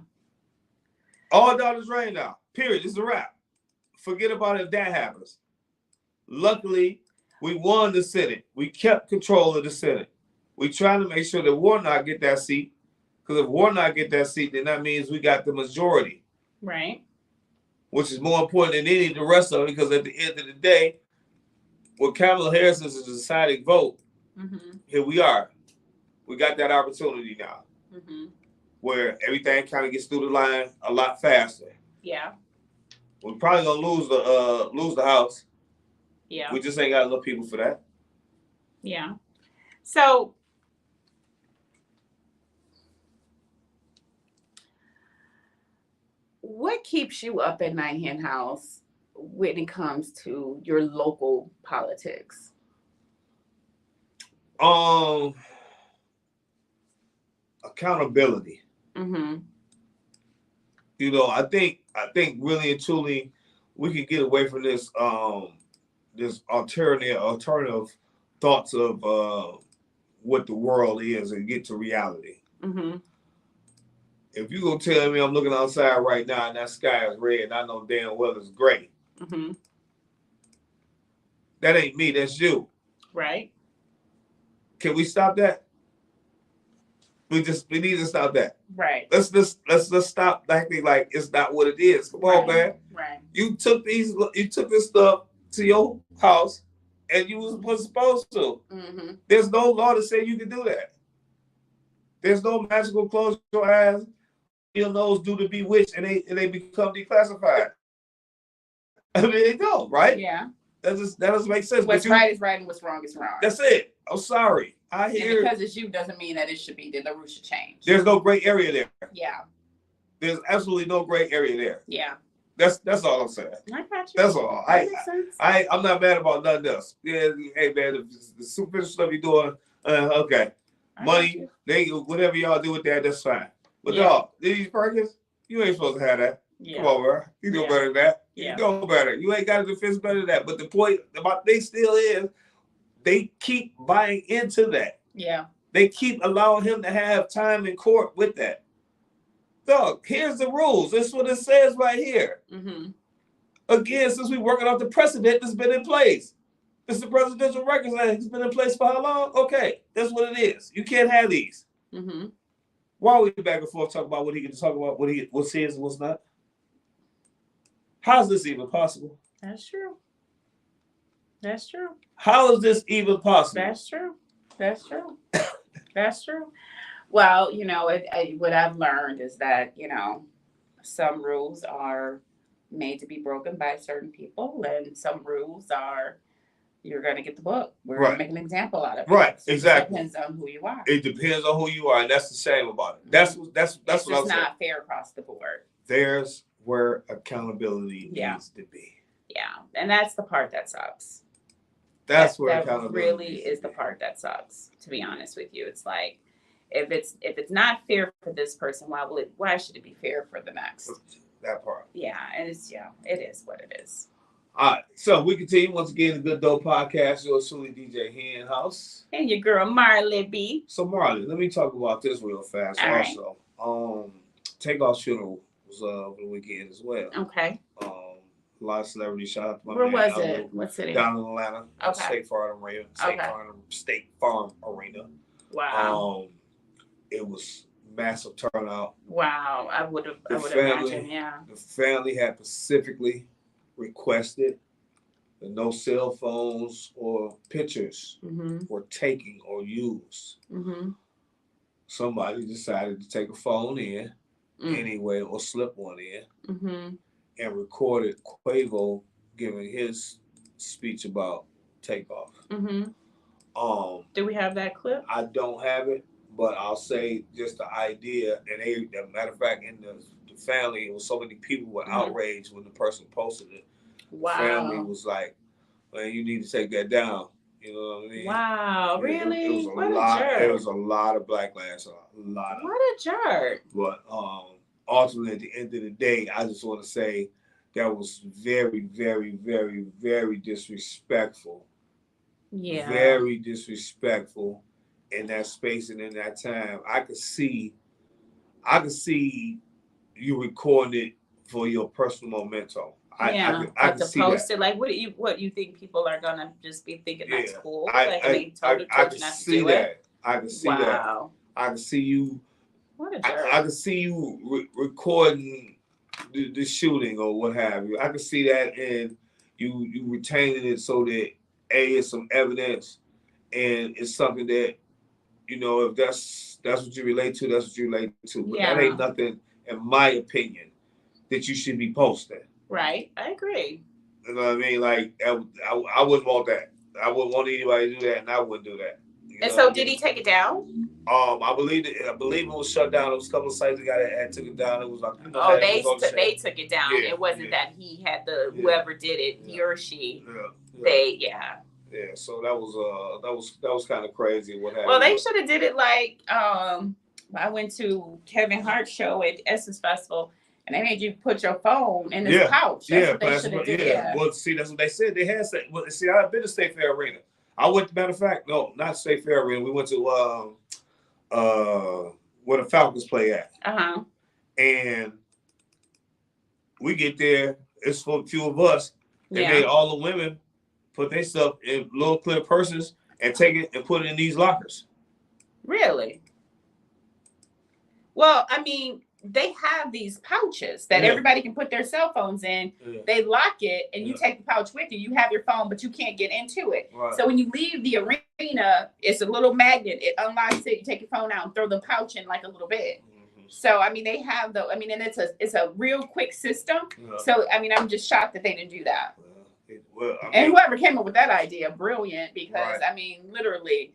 All down the drain now. Period. It's a wrap. Forget about it if that happens. Luckily, we won the Senate. We kept control of the Senate. We trying to make sure that Warnock get that seat. Because if Warnock get that seat, then that means we got the majority. Right. Which is more important than any of the rest of it, because at the end of the day, when Kamala Harris is a deciding vote, here we are. We got that opportunity now, where everything kind of gets through the line a lot faster. Yeah. We're probably gonna lose the House. Yeah. We just ain't got enough people for that. Yeah. So, what keeps you up at night, Hen House, when it comes to your local politics? Accountability. You know, I think really and truly we can get away from this this alternative thoughts of what the world is and get to reality. If you gonna tell me I'm looking outside right now and that sky is red and I know damn well it's gray, that ain't me, that's you. Right. Can we stop that? We need to stop that. Right. Let's stop acting like it's not what it is. Come on, man. Right. You took this stuff to your house and you was supposed to. There's no law to say you can do that. There's no magical close your eyes, your nose, do the bewitched, and they become declassified. I mean, they go, right? Yeah. That doesn't make sense. What's right is right and what's wrong is wrong. That's it. I'm sorry. I hear. And because it's you doesn't mean that it should be the rules should change. There's no gray area there. Yeah. There's absolutely no gray area there. Yeah. That's all I'm saying. I got you. That's all. That makes sense. I'm not mad about nothing else. Yeah, hey man, the superficial stuff you're doing, okay. Money, whatever y'all do with that, that's fine. But dog, these Perkins, you ain't supposed to have that. Yeah. Come on, bro. You know better than that. Yeah. You know better. You ain't got a defense better than that. But the point about they still is, they keep buying into that. Yeah. They keep allowing him to have time in court with that. Dog, here's the rules. This is what it says right here. Again, since we're working off the precedent that's been in place. This is the Presidential Records Act. It's been in place for how long? Okay, that's what it is. You can't have these. Why are we back and forth talking about what he can talk about, what's his and what's not? How is this even possible? That's true. That's true. How is this even possible? That's true. That's true. That's true. Well, you know, what I've learned is that, you know, some rules are made to be broken by certain people, and some rules are you're going to get the book. We're going to make an example out of it. Right, so exactly. It depends on who you are. It depends on who you are, and that's the shame about it. That's what I'm saying. It's just not fair across the board. There's where accountability needs to be. Yeah, and that's the part that sucks. That's where accountability really is the part that sucks. To be honest with you, it's like if it's not fair for this person, why should it be fair for the next? That part. Yeah, and it is what it is. All right, so we continue once again the Good Dope Podcast. Yours truly, DJ Hen House, and your girl Marli B. So Marli, let me talk about this real fast. All also, right. Takeoff's funeral was over the weekend as well. Okay. A lot of celebrities. Shout out to my man. Where was it? What city? Down in Atlanta. Okay. State Farm Arena. Wow. It was massive turnout. Wow, I would imagine. Yeah. The family had specifically requested that no cell phones or pictures were taken or used. Somebody decided to take a phone in anyway or slip one in and recorded Quavo giving his speech about Takeoff. Do we have that clip? I don't have it, but I'll say just the idea. And as a matter of fact, in the family, it was so many people were outraged when the person posted it. Wow. The family was like, man, you need to take that down. You know what I mean? Wow, really? It was a jerk. There was a lot of backlash. What a jerk. But ultimately, at the end of the day, I just want to say that was very, very, very, very disrespectful. Yeah. Very disrespectful in that space and in that time. I could see you recording it for your personal memento. I can see post that. It, like, what do you think people are gonna just be thinking that's cool? I can see that. I can see wow. that. I can see you. What a jerk. I can see you recording the shooting or what have you. I can see that, and you retaining it so that it's some evidence, and it's something that if that's what you relate to, that's what you relate to. But that ain't nothing, in my opinion, that you should be posting. Right, I agree. You know what I mean? Like I wouldn't want that. I wouldn't want anybody to do that, and I wouldn't do that. And so, did he take it down? I believe it was shut down. There was a couple of sites that took it down. It was like they took it down. Yeah, it wasn't that he had whoever did it, he or she. Yeah, so that was kind of crazy. What happened? Well, they should have did it like I went to Kevin Hart's show at Essence Festival, and they made you put your phone in this pouch. That's what they should have did. Yeah. Well, see, that's what they said. They had said. Well, see, I've been to State Fair Arena. I went. Matter of fact, no, not State Fair Arena. We went to where the Falcons play at. And we get there. It's for a few of us. They made all the women put their stuff in little clear purses and take it and put it in these lockers. Really? Well, I mean, they have these pouches that everybody can put their cell phones in. Yeah. They lock it, and you take the pouch with you. You have your phone, but you can't get into it. Right. So when you leave the arena, it's a little magnet. It unlocks it. You take your phone out and throw the pouch in like a little bit. So I mean, they have and it's a real quick system. Yeah. So I mean, I'm just shocked that they didn't do that. Well, I mean, and whoever came up with that idea, brilliant, because I mean, literally,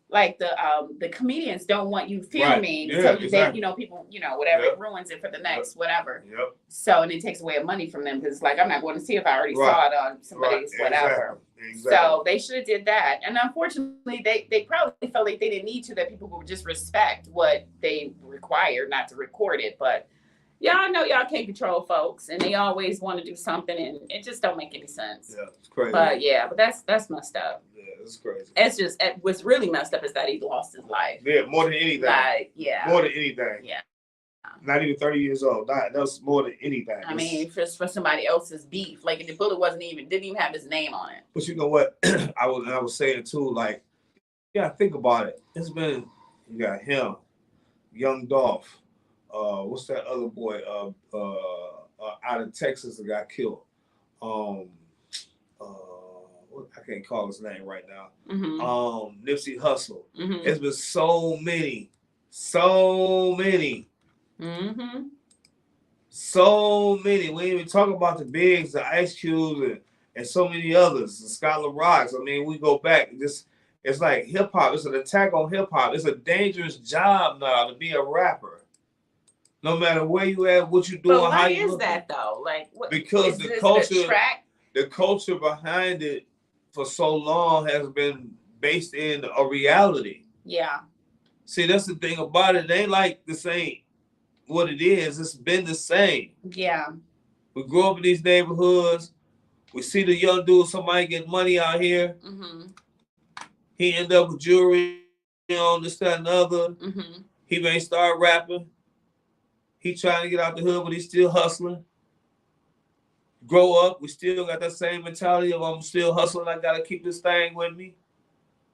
like the comedians don't want you filming, so they, people, whatever, it ruins it for the next whatever. Yep. So and it takes away money from them because it's like I'm not going to see if I already saw it on somebody's whatever. Exactly. So they should have did that, and unfortunately, they probably felt like they didn't need to. That people would just respect what they require, not to record it, but. Y'all know y'all can't control folks, and they always want to do something, and it just don't make any sense. Yeah, it's crazy. But that's messed up. Yeah, it's crazy. It's just what's really messed up is that he lost his life. Yeah, more than anything. More than anything. Yeah. Not even 30 years old. That's more than anything. I mean, for somebody else's beef, like the bullet didn't even have his name on it. But you know what? I was saying too, like, yeah, think about it. You got him, Young Dolph. What's that other boy out of Texas that got killed? I can't call his name right now. Mm-hmm. Nipsey Hussle. Mm-hmm. There's been so many. Mm-hmm. So many. We ain't even talk about the bigs, the Ice Cubes, and so many others. The Scholar Rocks. I mean, we go back. It's like hip hop. It's an attack on hip hop. It's a dangerous job now to be a rapper. No matter where you at, what you doing, how you looking. Why is that though? Like, because the culture behind it for so long has been based in a reality. Yeah. See, that's the thing about it. It ain't like this ain't what it is. It's been the same. Yeah. We grew up in these neighborhoods. We see the young dude, somebody get money out here. Mm-hmm. He end up with jewelry on this, that, and the other. Mm-hmm. He may start rapping. He trying to get out the hood, but he's still hustling. Grow up, we still got that same mentality of I'm still hustling. I got to keep this thing with me.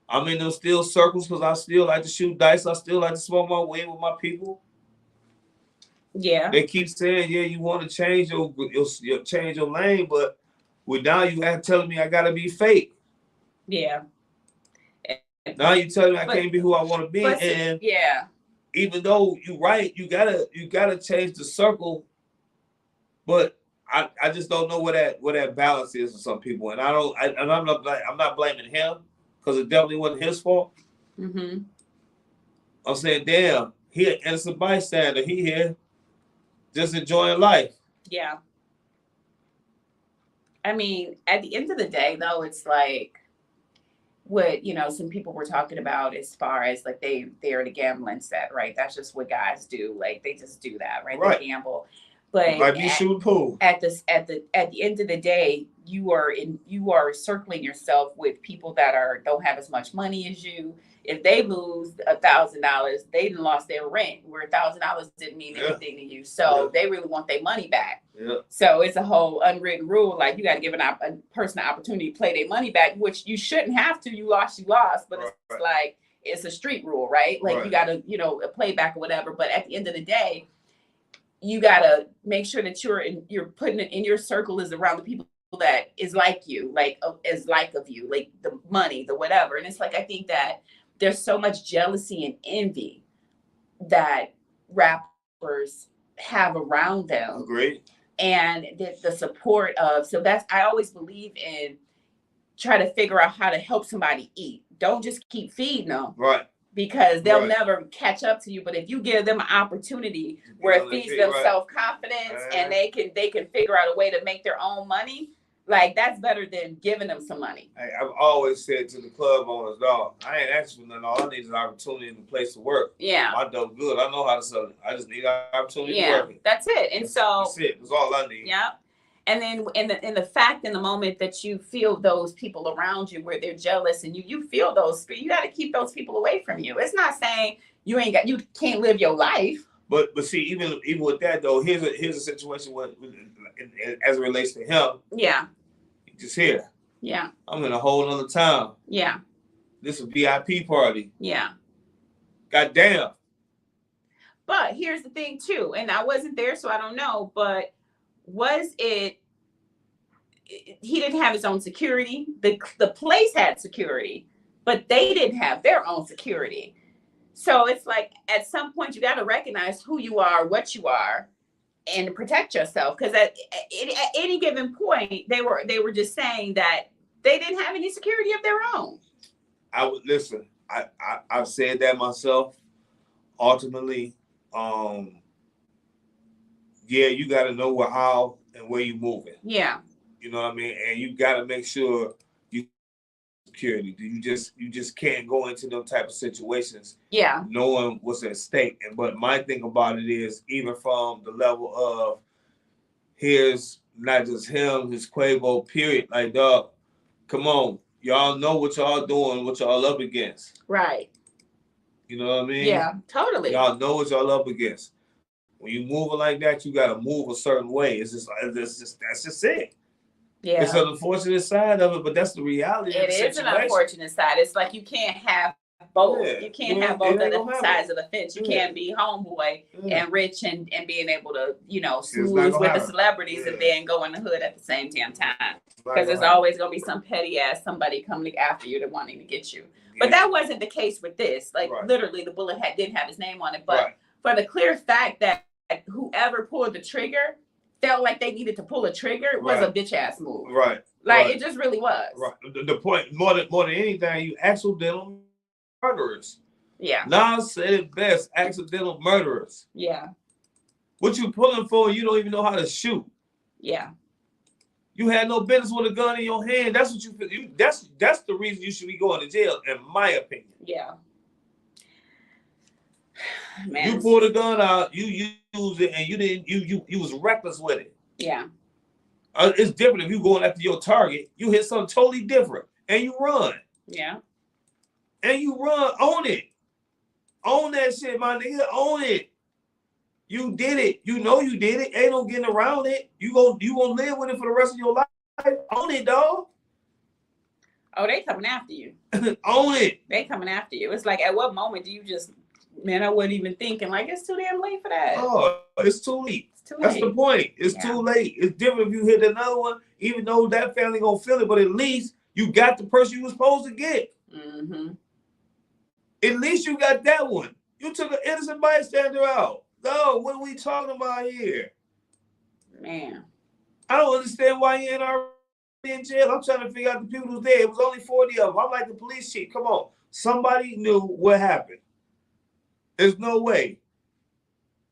I'm in those still circles because I still like to shoot dice. I still like to smoke my weed with my people. Yeah. They keep saying, yeah, you want to change your lane, but now you have telling me I got to be fake. Yeah. Now you telling me I can't be who I want to be. And yeah. Even though you're right, you gotta change the circle, but I just don't know where that balance is for some people, and I'm not blaming him because it definitely wasn't his fault. Mm-hmm. I'm saying, damn, he an innocent bystander. He here just enjoying life. Yeah. I mean, at the end of the day, though, it's like. What some people were talking about as far as like they're the gambling set, right? That's just what guys do. Like they just do that, right? They gamble. But like you shoot pool. At the end of the day, you are circling yourself with people that don't have as much money as you. If they lose $1,000, they done lost their rent, where $1,000 didn't mean anything to you. So they really want their money back. Yeah. So it's a whole unwritten rule. Like you got to give a person an opportunity to play their money back, which you shouldn't have to. You lost. But it's like it's a street rule, right? Like you got to, play back or whatever. But at the end of the day, you got to make sure that you're putting it in your circle is around the people that is like you, like is like of you, like the money, the whatever. And it's like, I think that there's so much jealousy and envy that rappers have around them. Great. And the support of, so that's, I always believe in try to figure out how to help somebody eat. Don't just keep feeding them. Right. Because they'll never catch up to you. But if you give them an opportunity where it feeds them self-confidence and they can figure out a way to make their own money, like that's better than giving them some money. I've always said to the club owners, dog, I ain't asking for nothing. All I need is an opportunity and a place to work. Yeah. I do good. I know how to sell it. I just need an opportunity to work it. That's it. And that's it. That's all I need. Yeah. And then in the fact, in the moment that you feel those people around you where they're jealous and you feel those, you got to keep those people away from you. It's not saying you can't live your life. But see, even with that though, here's a situation as it relates to him. Yeah. Just here. Yeah. I'm in a whole other town. Yeah. This is a VIP party. Yeah. Goddamn. But here's the thing too, and I wasn't there, so I don't know, but was it he didn't have his own security? The place had security, but they didn't have their own security. So it's like at some point you got to recognize who you are, what you are, and protect yourself. Because at any given point, they were just saying that they didn't have any security of their own. I would listen. I've said that myself. Ultimately, you got to know how and where you're moving. Yeah. You know what I mean? And you got to make sure you security. You just can't go into them type of situations. Yeah. Knowing what's at stake. But my thing about it is, even from the level of here's not just him, his Quavo, period. Like, dog, come on. Y'all know what y'all doing, what y'all up against. Right. You know what I mean? Yeah, totally. Y'all know what y'all up against. When you moving like that, you gotta move a certain way. It's just that's just it. Yeah. It's an unfortunate side of it, but that's the reality of the situation. It is an unfortunate side. It's like you can't have both. Yeah. You can't have both of the sides of the fence. You can't be homeboy and rich and being able to, smooth with the celebrities and then go in the hood at the same damn time. Because there's always going to be some petty ass somebody coming after you to wanting to get you. But that wasn't the case with this. Like literally the bullet didn't have his name on it. But for the clear fact that whoever pulled the trigger felt like they needed to pull a trigger was a bitch ass move. Right. Like it just really was. Right. The point more than anything, you accidental murderers. Yeah. Nas said it best, accidental murderers. Yeah. What you pulling for, you don't even know how to shoot. Yeah. You had no business with a gun in your hand. That's what you that's the reason you should be going to jail, in my opinion. Yeah. Man. You pulled a gun out, you used it, and you was reckless with it. Yeah. It's different if you going after your target. You hit something totally different, and you run. Yeah. And you run, own it. Own that shit, my nigga. Own it. You did it. You know you did it. Ain't no getting around it. You gonna live with it for the rest of your life. Own it, dog. Oh, they coming after you. Own it. They coming after you. It's like, at what moment do you just, man, I wasn't even thinking, like, it's too damn late for that. Oh, it's too late. That's the point. It's too late. It's different if you hit another one, even though that family gonna feel it, but at least you got the person you was supposed to get. Mm-hmm. At least you got that one. You took an innocent bystander out. No, what are we talking about here? Man. I don't understand why you ain't already in jail. I'm trying to figure out the people who's there. It was only 40 of them. I'm like the police chief. Come on. Somebody knew what happened. There's no way.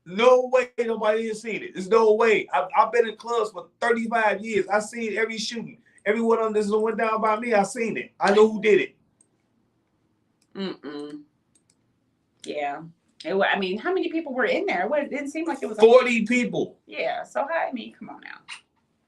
No way nobody has seen it. There's no way. I've been in clubs for 35 years. I've seen every shooting. Every one of them that went down by me, I've seen it. I know who did it. Yeah. I mean, how many people were in there? It didn't seem like it was 40 people. Yeah. So come on now.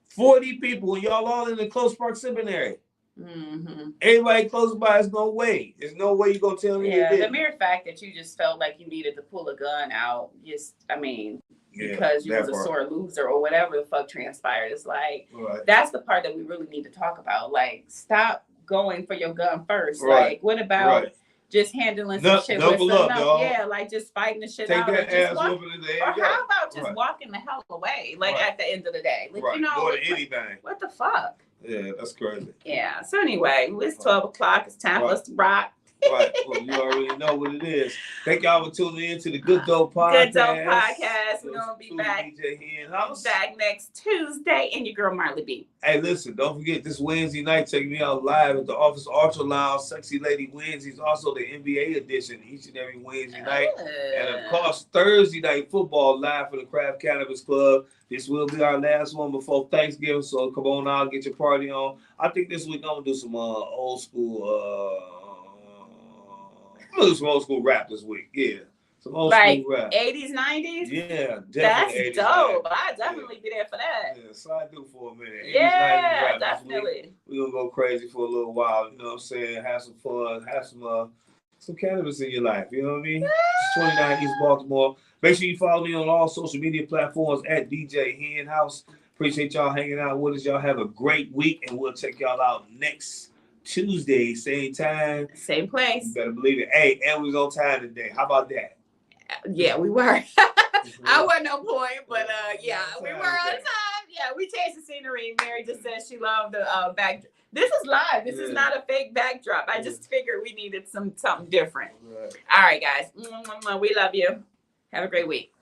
40 people, and y'all all in the close proximity. Mm-hmm. Everybody close by. There's no way. There's no way you gonna tell me. Yeah. The mere fact that you just felt like you needed to pull a gun out, because you was a sore loser or whatever the fuck transpired. It's like that's the part that we really need to talk about. Like, stop going for your gun first. Like, what about just handling some shit with yeah, like just fighting the shit out. Take that ass whooping in the or how about just walking the hell away? Like at the end of the day, like more than anything. What the fuck? Yeah, that's crazy. Yeah. So anyway, it's 12 o'clock. It's time for us to rock. Right. Well, you already know what it is. Thank y'all for tuning in to the Good Dope Podcast. Good Dope Podcast. We're going to be back. DJ Henhouse. Back next Tuesday. And your girl, Marli B. Hey, listen, don't forget this Wednesday night, check me out live at the Office Ultra Lounge, Sexy Lady Wednesdays, also the NBA edition each and every Wednesday night. And of course, Thursday night football live for the Craft Cannabis Club. This will be our last one before Thanksgiving, so come on out, get your party on. I think this week I'm going to do some old school... I'm gonna do some old school rap this week. Yeah. Some old school rap. 80s, 90s? Yeah, definitely. That's 80s, dope. I'd definitely be there for that. Yeah, slide through for a minute. 80s, yeah, 90s rap definitely. We're gonna go crazy for a little while, you know what I'm saying? Have some fun, have some cannabis in your life, you know what I mean? It's 29 East Baltimore. Make sure you follow me on all social media platforms at DJ Henhouse. Appreciate y'all hanging out with us. Y'all have a great week, and we'll check y'all out next Tuesday, same time, same place. You better believe it. Hey, and we was on time today. How about that? Yeah, we were. I wasn't on point, but yeah, we were on time. Yeah, we changed the scenery. Mary just said she loved the backdrop. This is live. This is not a fake backdrop. I just figured we needed something different. Right. All right, guys. We love you. Have a great week.